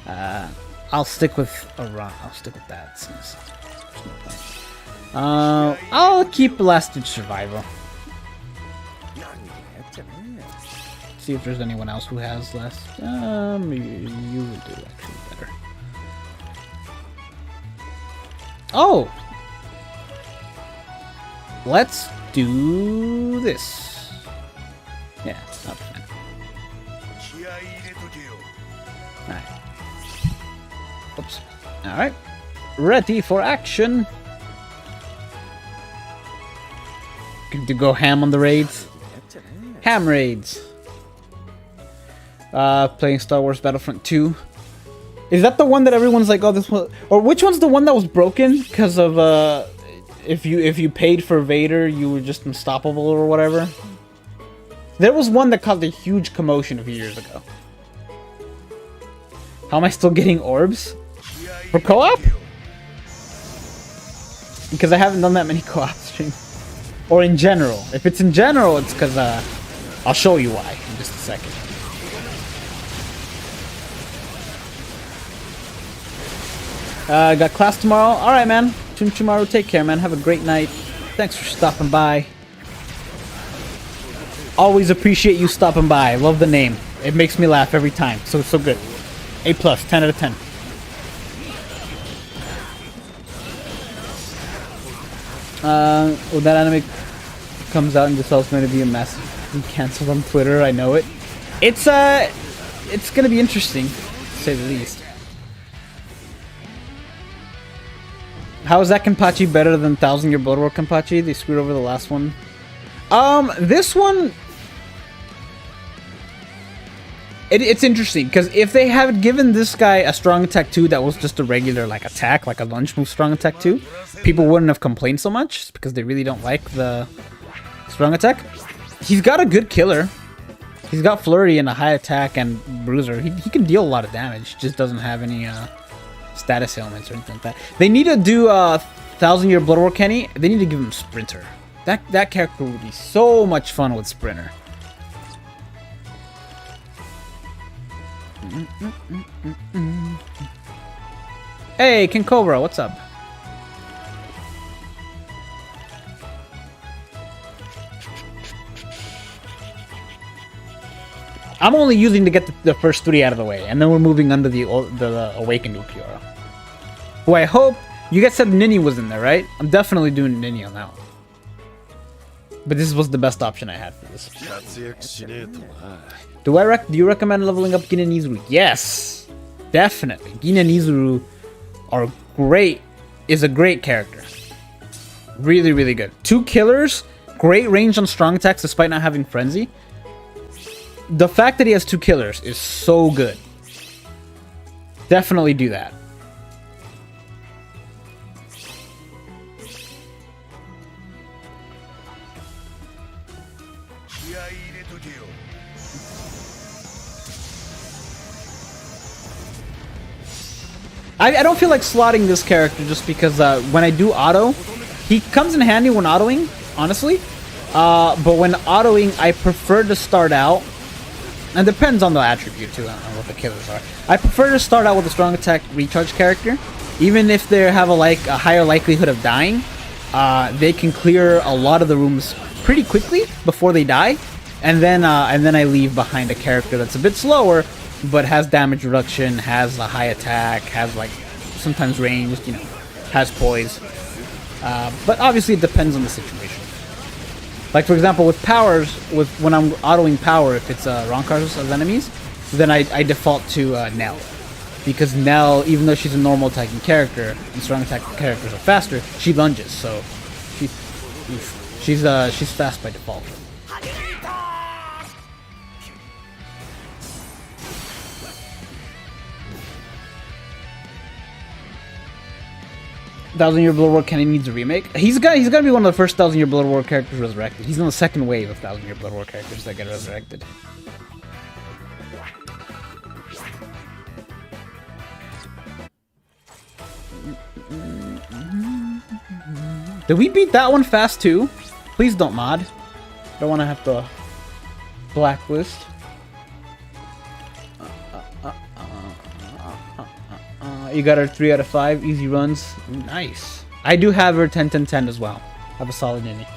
I'll stick with I'll stick with that since there's no point. I'll keep Lasted Survival. See if there's anyone else who has less. You would do actually better. Oh! Let's do this. Yeah, not fun. Alright. Oops. Alright. Ready for action. Good to go ham on the raids. Ham raids. Playing Star Wars Battlefront 2. Is that the one that everyone's like, oh, this one, or which one's the one that was broken because of if you paid for Vader, you were just unstoppable or whatever? There was one that caused a huge commotion a few years ago. How am I still getting orbs for co-op? Because I haven't done that many co-op streams, or in general. If it's in general, it's because I'll show you why in just a second. Got class tomorrow. Alright, man. Tomorrow, take care, man. Have a great night. Thanks for stopping by. Always appreciate you stopping by. Love the name. It makes me laugh every time. So good. A+, 10 out of 10. When that anime comes out and this is going to be a mess. We canceled on Twitter. I know it. It's going to be interesting, to say the least. How is that Kenpachi better than 1000 Year Blood War Kenpachi? They screwed over the last one. This one, it's interesting because if they had given this guy a strong attack 2 that was just a regular like attack, like a lunge move strong attack 2, people wouldn't have complained so much because they really don't like the strong attack. He's got a good killer. He's got flurry and a high attack and bruiser. He can deal a lot of damage. He just doesn't have any status ailments or anything like that. They need to do 1000-year Blood War Kenny. They need to give him Sprinter. That character would be so much fun with Sprinter. Hey, King Cobra, what's up? I'm only using to get the first 3 out of the way, and then we're moving under the Awakened Ukiora. Who I hope... You guys said Nini was in there, right? I'm definitely doing Nini on that one. But this was the best option I had for this. Do you recommend leveling up Gin and Izuru? Yes! Definitely. Gin and Izuru are great... is a great character. Really, really good. 2 killers, great range on strong attacks despite not having Frenzy. The fact that he has 2 killers is so good. Definitely do that. I don't feel like slotting this character just because when I do auto, he comes in handy when autoing, honestly. But when autoing, I prefer to start out. And depends on the attribute too, on what the killers are. I prefer to start out with a strong attack recharge character, even if they have a higher likelihood of dying. They can clear a lot of the rooms pretty quickly before they die, and then I leave behind a character that's a bit slower, but has damage reduction, has a high attack, has like sometimes ranged, you know, has poise. But obviously it depends on the situation. Like, for example, with powers, when I'm autoing power, if it's Ronkars as enemies, then I default to Nell. Because Nell, even though she's a normal attacking character, and strong attack characters are faster, she lunges, so she's fast by default. Thousand-Year Blood War Kenny needs a remake. He's got to be one of the first 1000-Year Blood War characters resurrected. He's on the second wave of 1000-Year Blood War characters that get resurrected. Did we beat that one fast too? Please don't mod. Don't want to have to blacklist. You got her 3 out of 5 easy runs. Nice. I do have her 10-10-10 as well. Have a solid innie.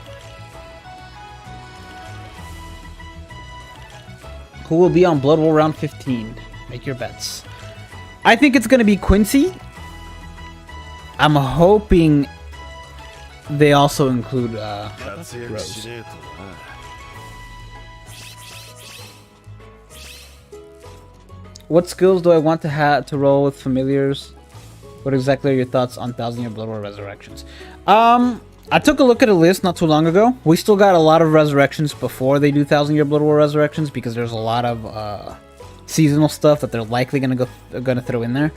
Who will be on Blood War round 15? Make your bets. I think it's gonna be Quincy. I'm hoping they also include Rose. What skills do I want to have to roll with familiars? What exactly are your thoughts on 1000-Year Blood War resurrections? I took a look at a list not too long ago. We still got a lot of resurrections before they do 1000-Year Blood War resurrections because there's a lot of seasonal stuff that they're likely gonna throw in there.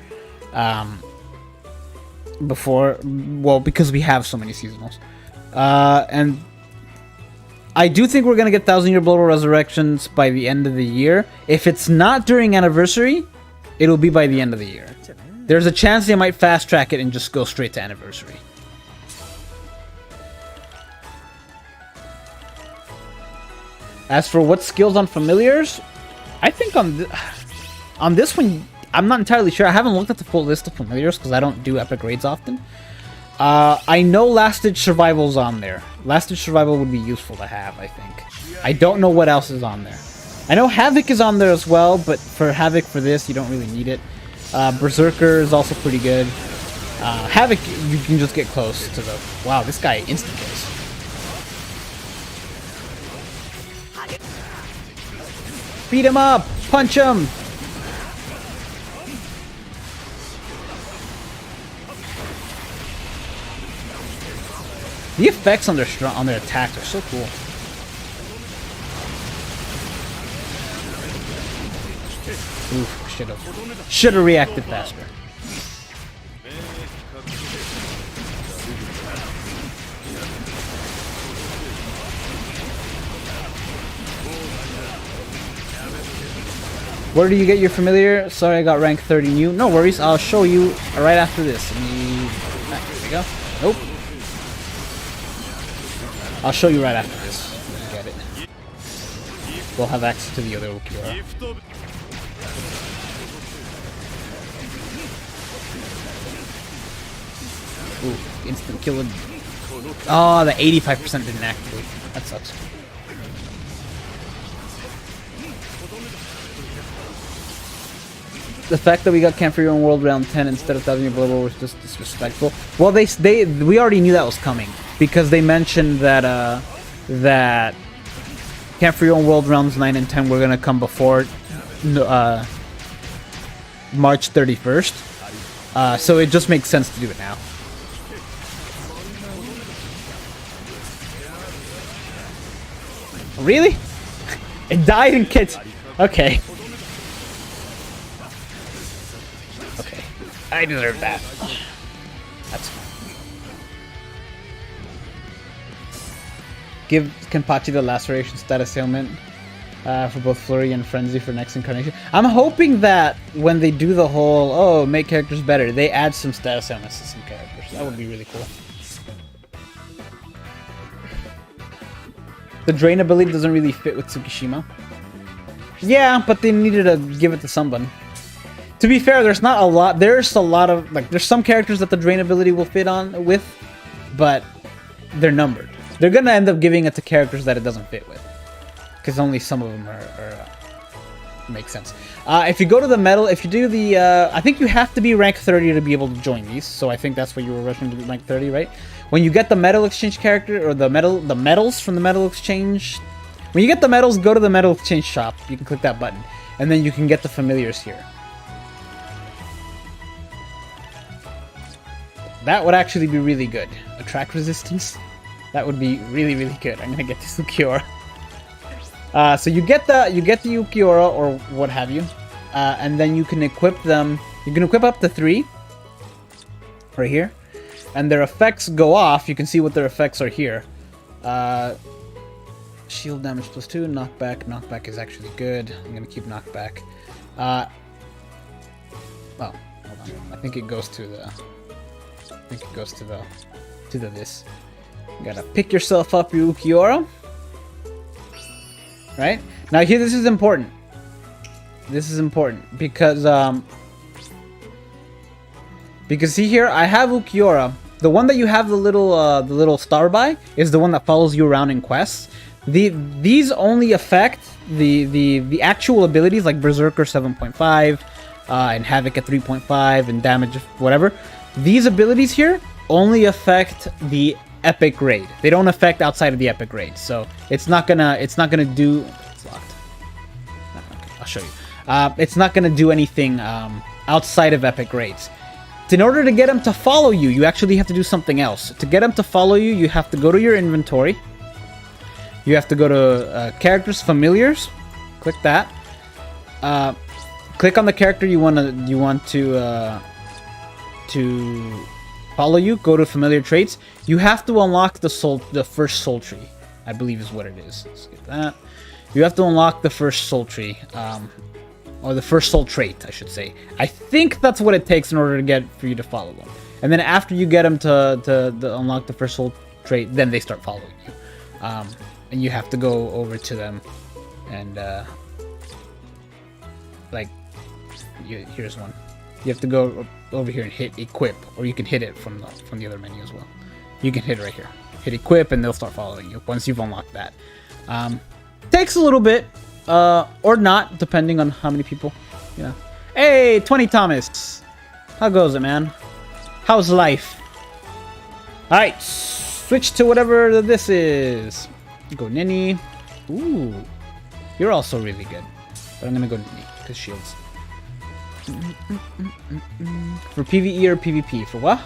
Because we have so many seasonals, and I do think we're gonna get 1000-Year Blood War resurrections by the end of the year. If it's not during anniversary, it'll be by the end of the year. There's a chance they might fast track it and just go straight to anniversary. As for what skills on familiars, I think on this one, I'm not entirely sure. I haven't looked at the full list of familiars because I don't do epic raids often. I know Last Ditch Survival's on there. Last Ditch Survival would be useful to have, I think. I don't know what else is on there. I know Havoc is on there as well, but for Havoc for this, you don't really need it. Berserker is also pretty good. Havoc, you can just get close to the... Wow, this guy instant kills. Beat him up! Punch him! The effects on their attacks are so cool. Oof, should have reacted faster. Where do you get your familiar? Sorry, I got rank 30 new. No worries, I'll show you right after this. There we go. Nope. I'll show you right after this. Get it. We'll have access to the other Ukiura. Ooh, instant kill. Oh, the 85% didn't activate. That sucks. The fact that we got Camp for Your Own World round 10 instead of 1000 Year Blood War was just disrespectful. Well, we already knew that was coming because they mentioned that that Camp for Your Own World rounds 9 and 10 were gonna come before March 31st. So it just makes sense to do it now. Really? It died in kits. Okay. Okay. I deserve that. That's fine. Give Kenpachi the laceration status ailment for both Flurry and Frenzy for next incarnation. I'm hoping that when they do the whole, oh, make characters better, they add some status ailments to some characters. That would be really cool. The Drain ability doesn't really fit with Tsukishima. Yeah, but they needed to give it to someone. To be fair, there's not a lot. There's a lot of, like, there's some characters that the Drain ability will fit on with, but they're numbered. They're gonna end up giving it to characters that it doesn't fit with, because only some of them make sense. If you go to the medal, if you do the, I think you have to be rank 30 to be able to join these. So I think that's what you were rushing to be rank 30, right? When you get the medal exchange character, or the medals from the medal exchange, when you get the medals, go to the medal exchange shop. You can click that button, and then you can get the familiars here. That would actually be really good. Attract resistance. That would be really, really good. I'm gonna get this Ukiura. So you get the Ukiura or what have you, and then you can equip them. You can equip up to 3 right here, and their effects go off. You can see what their effects are here. Shield damage +2, knockback. Knockback is actually good. I'm gonna keep knockback. Oh, hold on. I think it goes to the. This. You gotta pick yourself up, your Ukiura. Right? Now here, this is important. This is important because see here, I have Ukiura. The one that you have the little star by is the one that follows you around in quests. These only affect the actual abilities like Berserker 7.5 and Havoc at 3.5 and damage whatever. These abilities here only affect the epic raid. They don't affect outside of the epic raid, so it's not gonna do. It's locked. Okay, I'll show you. It's not gonna do anything outside of epic raids. In order to get them to follow you, you actually have to do something else. To get them to follow you, you have to go to your inventory. You have to go to characters, familiars. Click that. Click on the character you want to follow you. Go to familiar traits. You have to unlock the first soul tree, I believe is what it is. Let's get that. You have to unlock the first soul tree, or the first soul trait, I should say. I think that's what it takes in order to get for you to follow them. And then after you get them to unlock the first soul trait, then they start following you. And you have to go over to them, and here's one. You have to go over here and hit equip, or you can hit it from the other menu as well. You can hit it right here. Hit equip, and they'll start following you once you've unlocked that. Takes a little bit, or not, depending on how many people. Yeah. Hey, 20 Thomas. How goes it, man? How's life? All right, switch to whatever this is. Go Nini. Ooh, you're also really good. But I'm gonna go Nini because shields. For PvE or PvP? For what?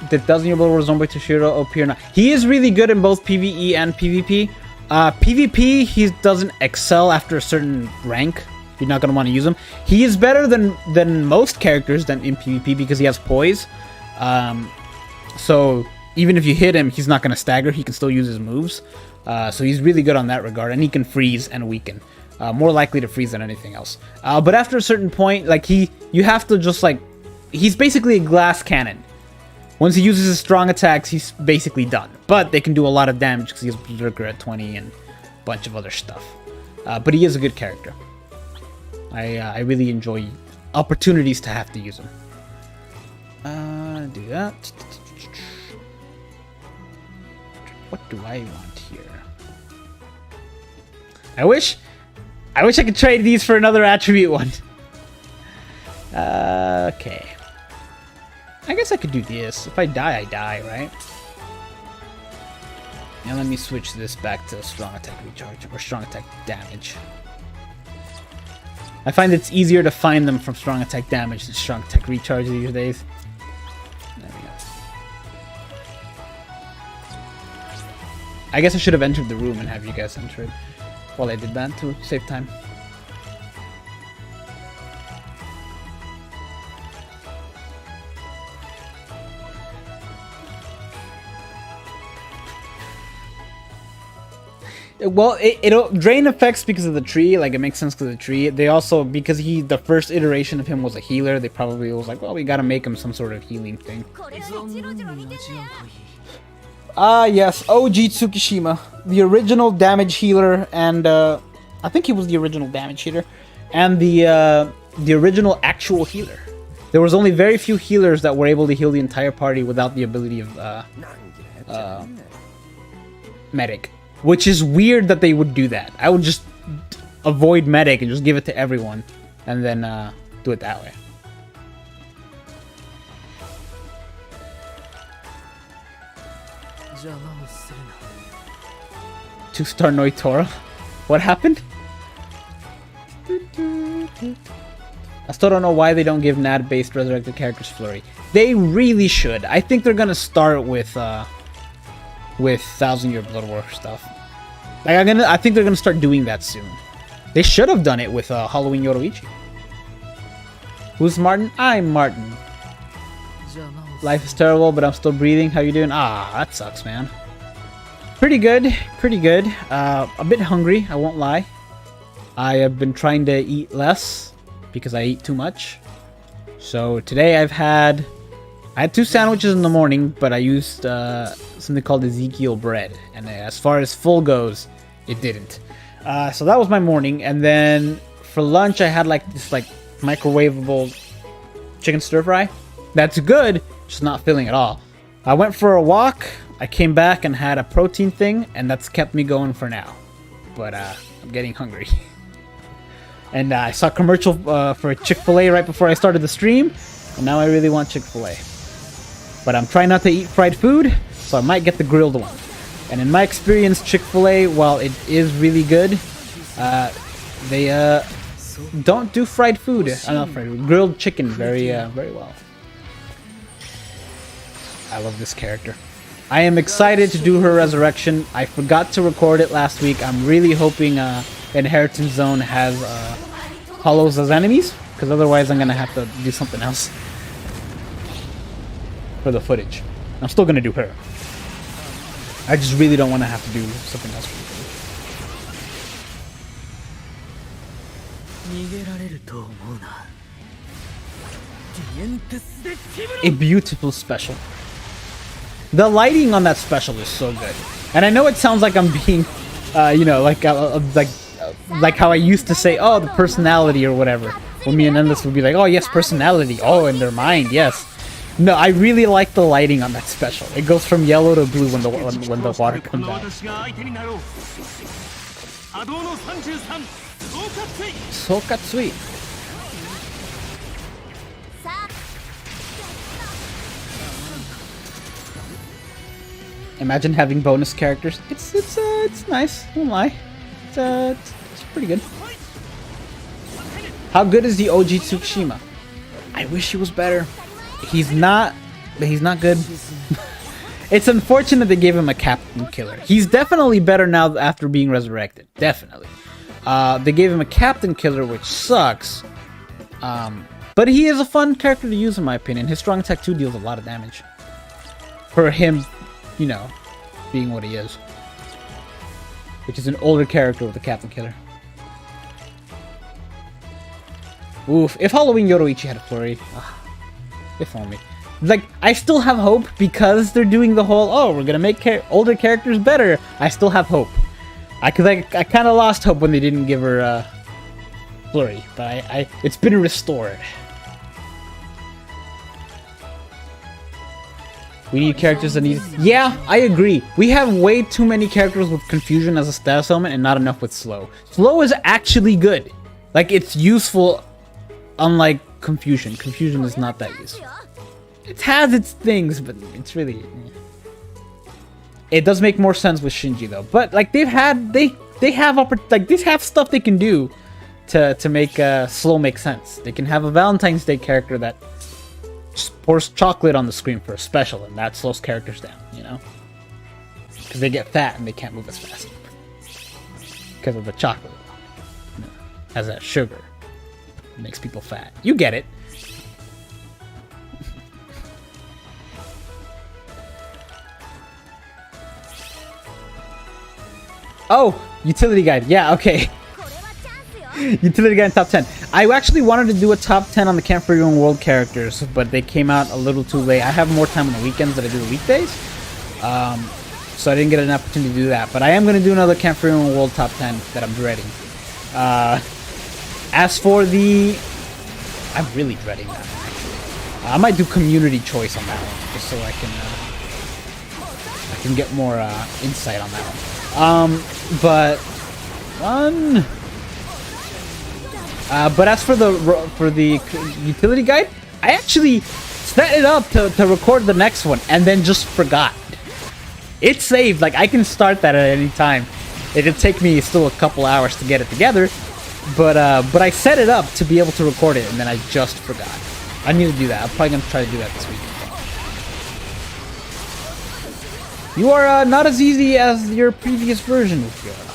Doesn't your little Zomboy Toshiro OP or not? He is really good in both PvE and PvP. PvP, he doesn't excel after a certain rank. you're not gonna want to use him. He is better than most characters in PvP because he has poise. So even if you hit him, he's not gonna stagger. He can still use his moves. So he's really good on that regard, and he can freeze and weaken. More likely to freeze than anything else. But after a certain point, like you have to just like, he's basically a glass cannon. Once he uses his strong attacks, he's basically done. But they can do a lot of damage because he has Berserker at 20 and a bunch of other stuff. But he is a good character. I really enjoy opportunities to have to use him. Do that. What do I want here? I wish I could trade these for another attribute one. Okay. I guess I could do this. If I die, I die, right? Now let me switch this back to strong attack recharge or strong attack damage. I find it's easier to find them from strong attack damage than strong attack recharge these days. There we go. I guess I should have entered the room and have you guys enter it while I did that to save time. Well, it'll drain effects because of the tree. Like, it makes sense because of the tree. They also, because the first iteration of him was a healer, they probably was like, well, we gotta make him some sort of healing thing. Yes, OG Tsukishima, the original damage healer, and I think he was the original damage healer, and the original actual healer. There was only very few healers that were able to heal the entire party without the ability of medic. Which is weird that they would do that. I would just avoid medic and just give it to everyone, and then do it that way. Two-star Noitora? What happened? I still don't know why they don't give NAD-based resurrected characters flurry. They really should. I think they're gonna start with 1000 Year Blood War stuff. Like, I think they're gonna start doing that soon. They should have done it with Halloween Yoruichi. Who's Martin? I'm Martin. Life is terrible, but I'm still breathing. How you doing? Ah, that sucks, man. Pretty good, pretty good. A bit hungry, I won't lie. I have been trying to eat less because I eat too much. So today I had 2 sandwiches in the morning, but I used something called Ezekiel bread, and as far as full goes, it didn't. So that was my morning, and then for lunch I had like this microwavable chicken stir fry. That's good, just not filling at all. I went for a walk, I came back and had a protein thing, and that's kept me going for now. But I'm getting hungry. And I saw a commercial for Chick-fil-A right before I started the stream, and now I really want Chick-fil-A. But I'm trying not to eat fried food, so I might get the grilled one. And in my experience, Chick-fil-A, while it is really good, they don't do fried food. Not fried food, grilled chicken very well. I love this character. I am excited to do her resurrection. I forgot to record it last week. I'm really hoping Inheritance Zone has hollows as enemies, because otherwise I'm gonna have to do something else for the footage. I'm still gonna do her. I just really don't want to have to do something else for the footage. A beautiful special. The lighting on that special is so good, and I know it sounds like I'm being, like how I used to say, oh, the personality or whatever. When me and Endless would be like, oh yes, personality. Oh, in their mind, yes. No, I really like the lighting on that special. It goes from yellow to blue when the water comes out. Sokatsui. Imagine having bonus characters. It's nice. I won't lie. It's pretty good. How good is the OG Tsukushima? I wish he was better. He's not good. It's unfortunate they gave him a captain killer. He's definitely better now after being resurrected. Definitely. They gave him a Captain Killer, which sucks. But he is a fun character to use in my opinion. His strong attack 2 deals a lot of damage. For him, you know, being what he is. Which is an older character with a Captain Killer. Oof, if Halloween Yoruichi had a flurry. If only. Like, I still have hope because they're doing the whole, oh, we're gonna make older characters better. I still have hope. I kind of lost hope when they didn't give her flurry, but it's been restored. We need characters that need... Yeah, I agree. We have way too many characters with confusion as a status element and not enough with slow. Slow is actually good. Like, it's useful, unlike confusion. Confusion is not that useful. It has its things, but it's really... It does make more sense with Shinji, though. But, like, they have stuff they can do to make slow make sense. They can have a Valentine's Day character that just pours chocolate on the screen for a special, and that slows characters down, you know? Because they get fat and they can't move as fast. Because of the chocolate. You know, has that sugar. It makes people fat. You get it. Oh, utility guide. Yeah, okay. Utility guide top 10. I actually wanted to do a top 10 on the Camp for Your Own World characters, but they came out a little too late. I have more time on the weekends than I do the weekdays. So I didn't get an opportunity to do that. But I am going to do another Camp for Your Own World top 10 that I'm dreading. As for the... I'm really dreading that one, actually. I might do community choice on that one, just so I can get more insight on that one. But as for the utility guide, I actually set it up to record the next one and then just forgot. It's saved. Like, I can start that at any time. It'll take me still a couple hours to get it together, but I set it up to be able to record it and then I just forgot. I need to do that. I'm probably gonna try to do that this week. You are not as easy as your previous version, Ukiora.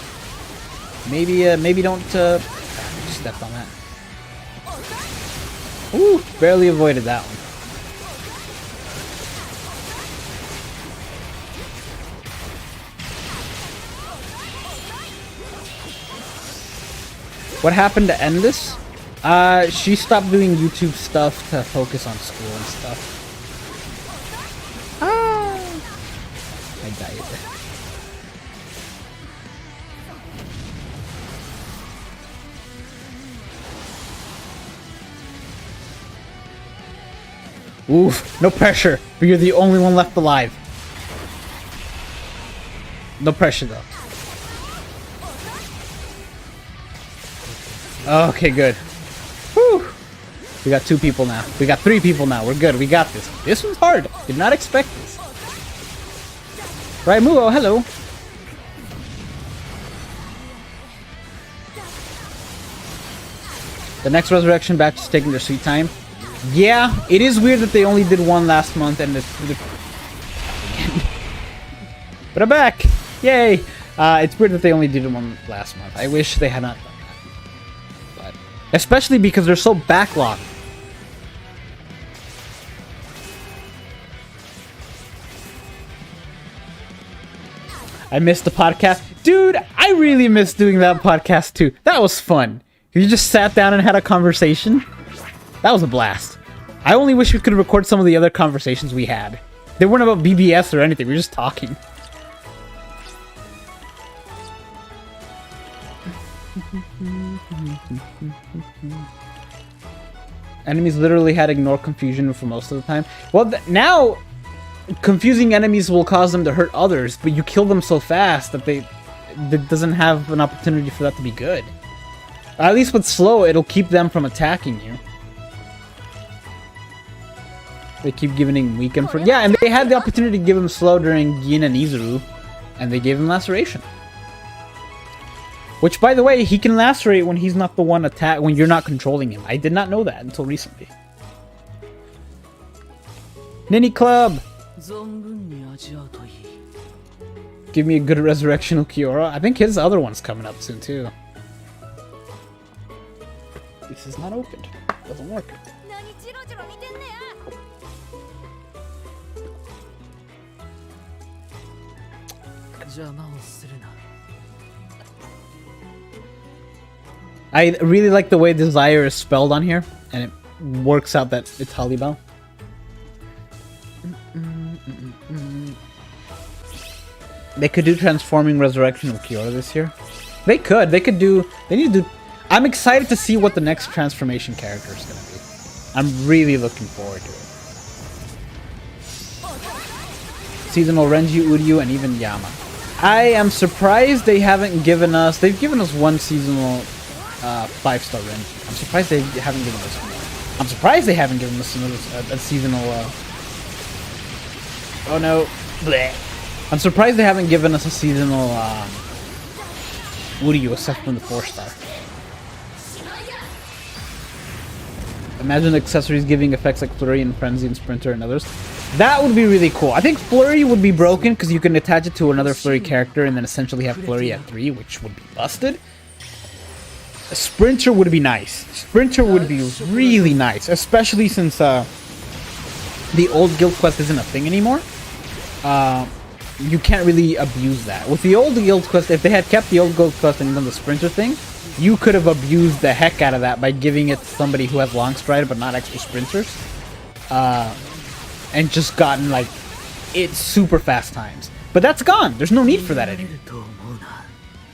Maybe don't step on that. Ooh, barely avoided that one. What happened to end this? She stopped doing YouTube stuff to focus on school and stuff. I died. Oof, no pressure, but you're the only one left alive. No pressure, though. Okay, good. Whew. We got 2 people now. We got 3 people now. We're good. We got this. This one's hard. Did not expect this. Right, Muo, hello. The next resurrection batch is taking their sweet time. Yeah, it is weird that they only did one last month and but I'm back! Yay! It's weird that they only did one last month. I wish they had not done that. But especially because they're so backlogged. I missed the podcast. Dude, I really missed doing that podcast too. That was fun. You just sat down and had a conversation. That was a blast. I only wish we could record some of the other conversations we had. They weren't about BBS or anything. We were just talking. Enemies literally had ignore confusion for most of the time. Well, now confusing enemies will cause them to hurt others, but you kill them so fast that that doesn't have an opportunity for that to be good. At least with slow, it'll keep them from attacking you. They keep giving him weaken for... Yeah, and they had the opportunity to give him slow during Gin and Izuru, and they gave him laceration. Which, by the way, he can lacerate when he's not the one when you're not controlling him. I did not know that until recently. Ninny Club! Give me a good resurrection Ukiora. I think his other one's coming up soon, too. This is not opened. Doesn't work. I really like the way desire is spelled on here, and it works out that it's Halibal. They could do Transforming Resurrection of Kiora this year. They could. They could do. They need to do. I'm excited to see what the next transformation character is going to be. I'm really looking forward to it. Seasonal Renji, Uryu, and even Yama. I am surprised they haven't given us... They've given us one seasonal 5-star Renji. I'm surprised they haven't given us more. I'm surprised they haven't given us a seasonal... Oh no. Blech. I'm surprised they haven't given us a seasonal Uryu except from the 4-star. Imagine accessories giving effects like Flurry and Frenzy and Sprinter and others. That would be really cool. I think Flurry would be broken because you can attach it to another Flurry character and then essentially have Flurry at 3, which would be busted. A Sprinter would be nice. Sprinter would be really nice, especially since the old Guild Quest isn't a thing anymore. You can't really abuse that. With the old Guild Quest, if they had kept the old Guild Quest and done the Sprinter thing, you could have abused the heck out of that by giving it to somebody who has long stride but not extra sprinters. And just gotten, like, it's super fast times. But that's gone. There's no need for that anymore.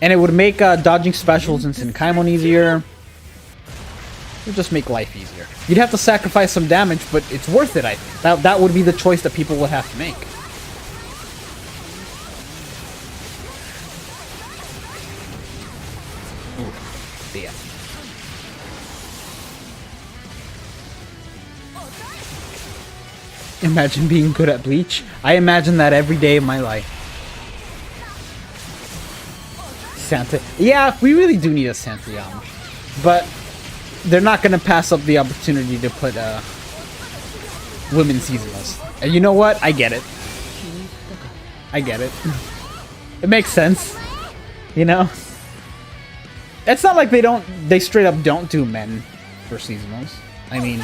And it would make dodging specials in Senkaimon easier. It would just make life easier. You'd have to sacrifice some damage, but it's worth it, I think. That would be the choice that people would have to make. Yeah. Imagine being good at Bleach. I imagine that every day of my life. Santa. Yeah, we really do need a Santayama. But they're not going to pass up the opportunity to put women seasonals. And you know what? I get it. I get it. It makes sense. You know? It's not like they straight up don't do men for seasonals. I mean,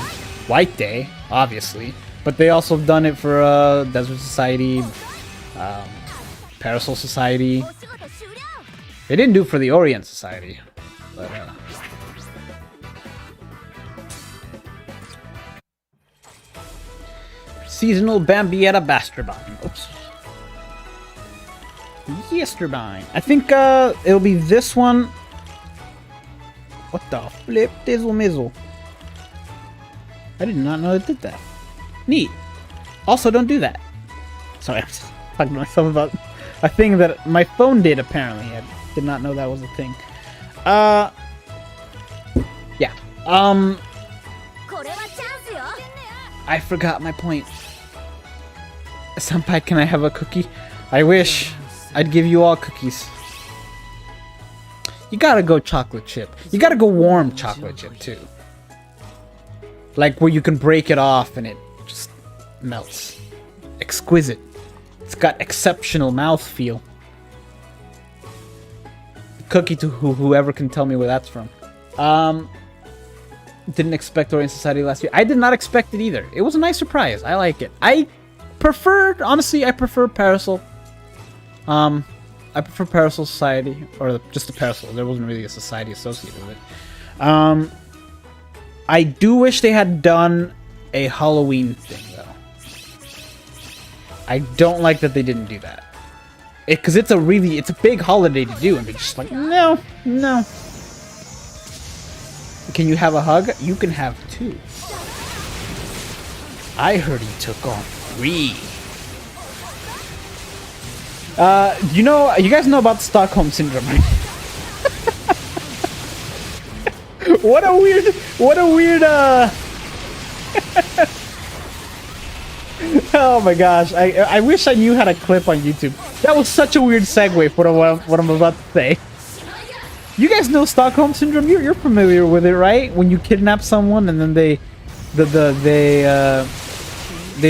White Day, obviously. But they also have done it for Desert Society, Parasol Society. They didn't do it for the Orient Society. But, Seasonal Bambietta Basturbine. Oops. Yesturbine. I think it'll be this one. What the flip dizzle mizzle? I did not know it did that. Neat. Also, don't do that. Sorry, I'm just talking to myself about a thing that my phone did, apparently. I did not know that was a thing. Yeah. I forgot my point. Senpai, can I have a cookie? I wish. I'd give you all cookies. You gotta go chocolate chip. You gotta go warm chocolate chip, too. Like, where you can break it off and it just melts. Exquisite. It's got exceptional mouthfeel. Cookie to whoever can tell me where that's from. Didn't expect Orient Society last year. I did not expect it either. It was a nice surprise. I like it. Honestly, I prefer Parasol. I prefer Parasol Society, or just the Parasol. There wasn't really a society associated with it. I do wish they had done a Halloween thing, though. I don't like that they didn't do that. Because it's a big holiday to do, and they're just like, no. Can you have a hug? You can have 2. I heard he took on 3. You guys know about Stockholm Syndrome, right? What a weird, oh my gosh, I wish I knew how to clip on YouTube. That was such a weird segue for what I'm about to say. You guys know Stockholm Syndrome? You're familiar with it, right? When you kidnap someone and then they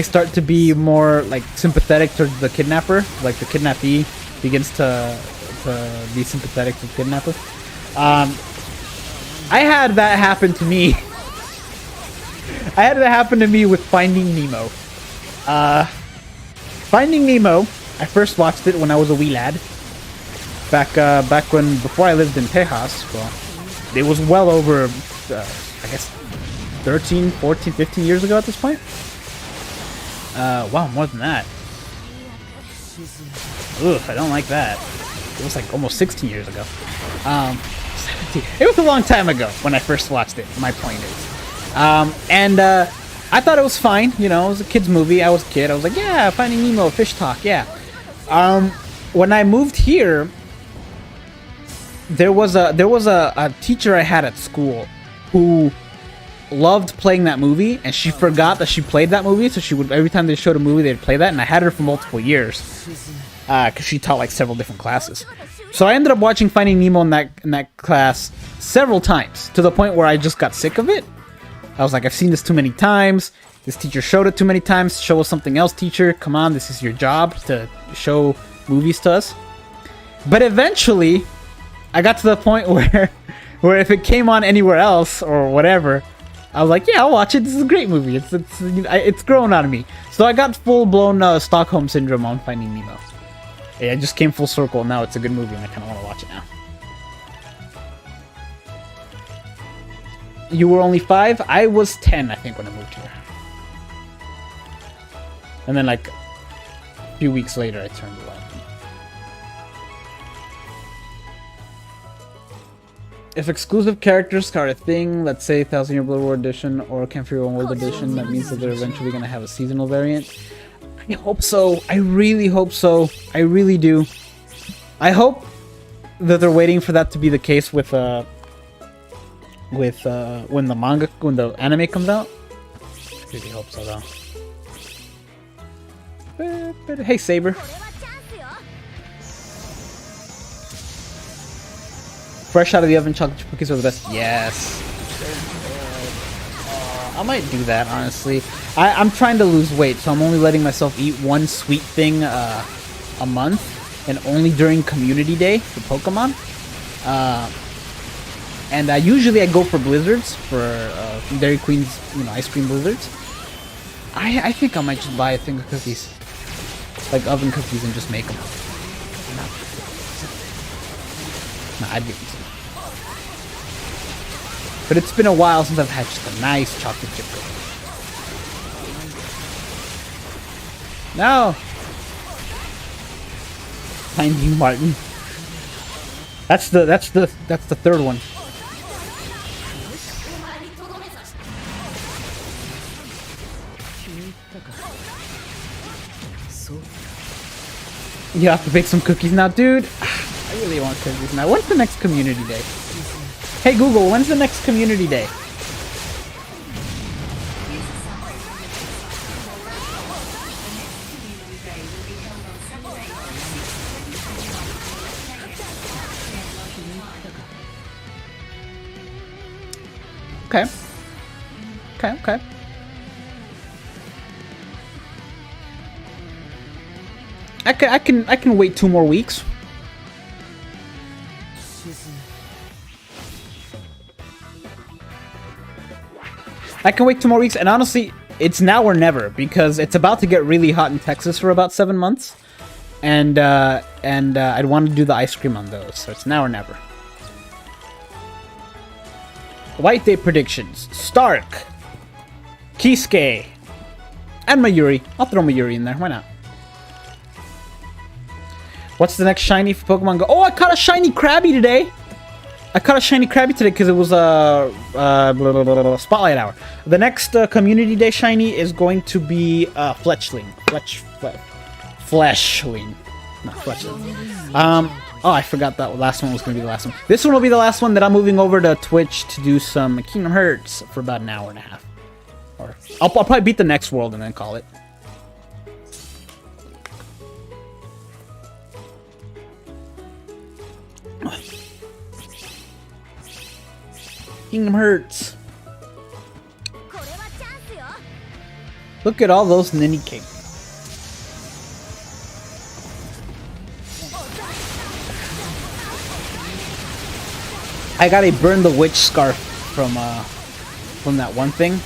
start to be more like sympathetic towards the kidnapper, like the kidnappee begins to be sympathetic to the kidnapper. I had that happen to me. I had that happen to me with Finding Nemo. Finding Nemo, I first watched it when I was a wee lad. Back when, before I lived in Tejas. Well, it was well over, I guess, 13, 14, 15 years ago at this point. Wow, more than that. Ugh, I don't like that. It was like almost 16 years ago. 17. It was a long time ago when I first watched it, my point is. I thought it was fine, you know, it was a kid's movie. I was a kid. I was like, yeah, Finding Nemo, fish talk, yeah. When I moved here, there was a teacher I had at school who loved playing that movie, and she forgot that she played that movie, so she would, every time they showed a movie, they'd play that, and I had her for multiple years, because she taught like several different classes. So I ended up watching Finding Nemo in that class several times, to the point where I just got sick of it. I was like, I've seen this too many times. This teacher showed it too many times. Show us something else, teacher. Come on, this is your job to show movies to us. But eventually, I got to the point where if it came on anywhere else or whatever, I was like, yeah, I'll watch it. This is a great movie. It's growing out of me. So I got full-blown Stockholm Syndrome on Finding Nemo. Yeah, it just came full circle. Now it's a good movie, and I kind of want to watch it now. You were only 5? I was 10, I think, when I moved here. And then, like, a few weeks later, I turned 11. If exclusive characters are a thing, let's say 1000 Year Blood War Edition or Campfire World Edition, that means that they're eventually going to have a seasonal variant. I hope so. I really hope so. I really do. I hope that they're waiting for that to be the case with when the anime comes out. I really hope so, though. But hey, Saber. Fresh out of the oven, chocolate chip cookies are the best. Yes. I might do that, honestly. I'm trying to lose weight, so I'm only letting myself eat one sweet thing a month, and only during Community Day for Pokemon. And usually I go for blizzards, for Dairy Queen's, ice cream blizzards. I think I might just buy a thing of cookies, like oven cookies, and just make them. Nah, I'd get them. But it's been a while since I've had just a nice chocolate chip cookie. No! Finding Martin. That's the third one. You have to bake some cookies now, dude. I really want cookies now. When's the next community day? Hey Google, when's the next community day? Okay. Okay. I can wait 2 more weeks. I can wait 2 more weeks, and honestly, it's now or never, because it's about to get really hot in Texas for about 7 months, and I'd want to do the ice cream on those, so it's now or never. White Day predictions: Stark, Kisuke, and Mayuri. I'll throw Mayuri in there. Why not? What's the next shiny for Pokemon Go? Oh, I caught a shiny Krabby today. Because it was a Spotlight Hour. The next Community Day shiny is going to be Fletchling. Fleshling. Not Fletchling. Oh, I forgot that last one was going to be the last one. This one will be the last one that I'm moving over to Twitch to do some Kingdom Hearts for about an hour and a half. Or I'll probably beat the next world and then call it. Kingdom Hearts. Look at all those ninny cakes. I got a Burn the Witch scarf from that one thing.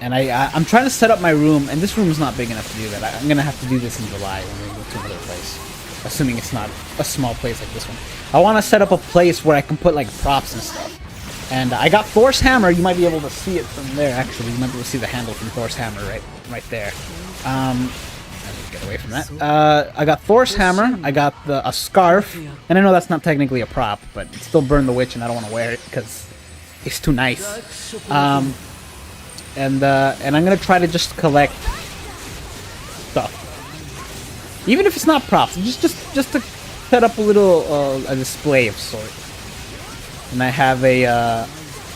And I'm trying to set up my room, and this room is not big enough to do that. I'm gonna have to do this in July when we go to another place, assuming it's not a small place like this one. I want to set up a place where I can put like props and stuff. And I got Thor's hammer. You might be able to see it from there. Actually, you might be able to see the handle from Thor's hammer right there. Let me get away from that. I got Thor's hammer. I got a scarf, and I know that's not technically a prop, but it's still Burn the Witch, and I don't want to wear it because it's too nice. And I'm gonna try to just collect stuff, even if it's not props, just to set up a little a display of sort. And I have a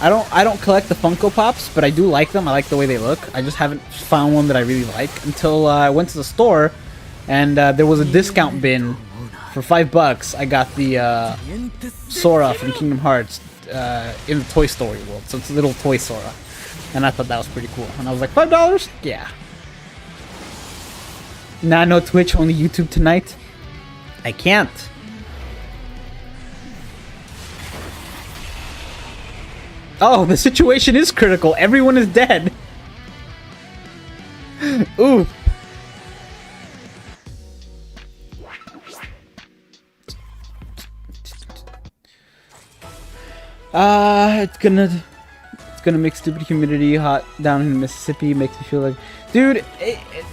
I don't collect the Funko Pops, but I do like them. I like the way they look. I just haven't found one that I really like until I went to the store, and there was a discount bin for $5. I got the Sora from Kingdom Hearts in the Toy Story world, so it's a little toy Sora. And I thought that was pretty cool. And I was like, $5? Yeah. Nah, no Twitch, only YouTube tonight. I can't. Oh, the situation is critical. Everyone is dead. Ooh. It's gonna make stupid humidity hot down in Mississippi. Makes me feel like, dude,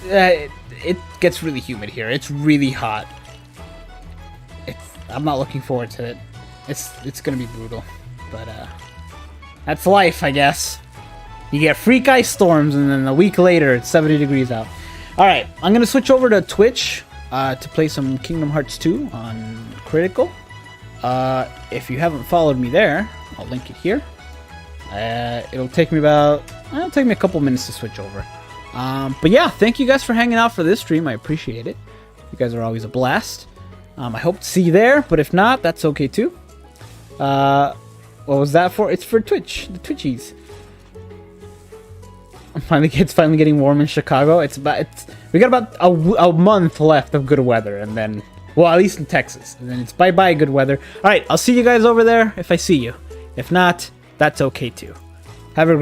it gets really humid here. It's really hot. I'm not looking forward to it. It's gonna be brutal, but that's life, I guess. You get freak ice storms, and then a week later it's 70 degrees out. All right, I'm gonna switch over to Twitch to play some Kingdom Hearts 2 on Critical. If you haven't followed me there, I'll link it here. It'll take me a couple minutes to switch over. But yeah, thank you guys for hanging out for this stream. I appreciate it. You guys are always a blast. I hope to see you there, but if not, that's okay too. What was that for? It's for Twitch, the Twitchies. It's finally getting warm in Chicago. We got about a month left of good weather, and then, well, at least in Texas, and then it's bye-bye good weather. All right, I'll see you guys over there if I see you. If not, that's okay too. Have a great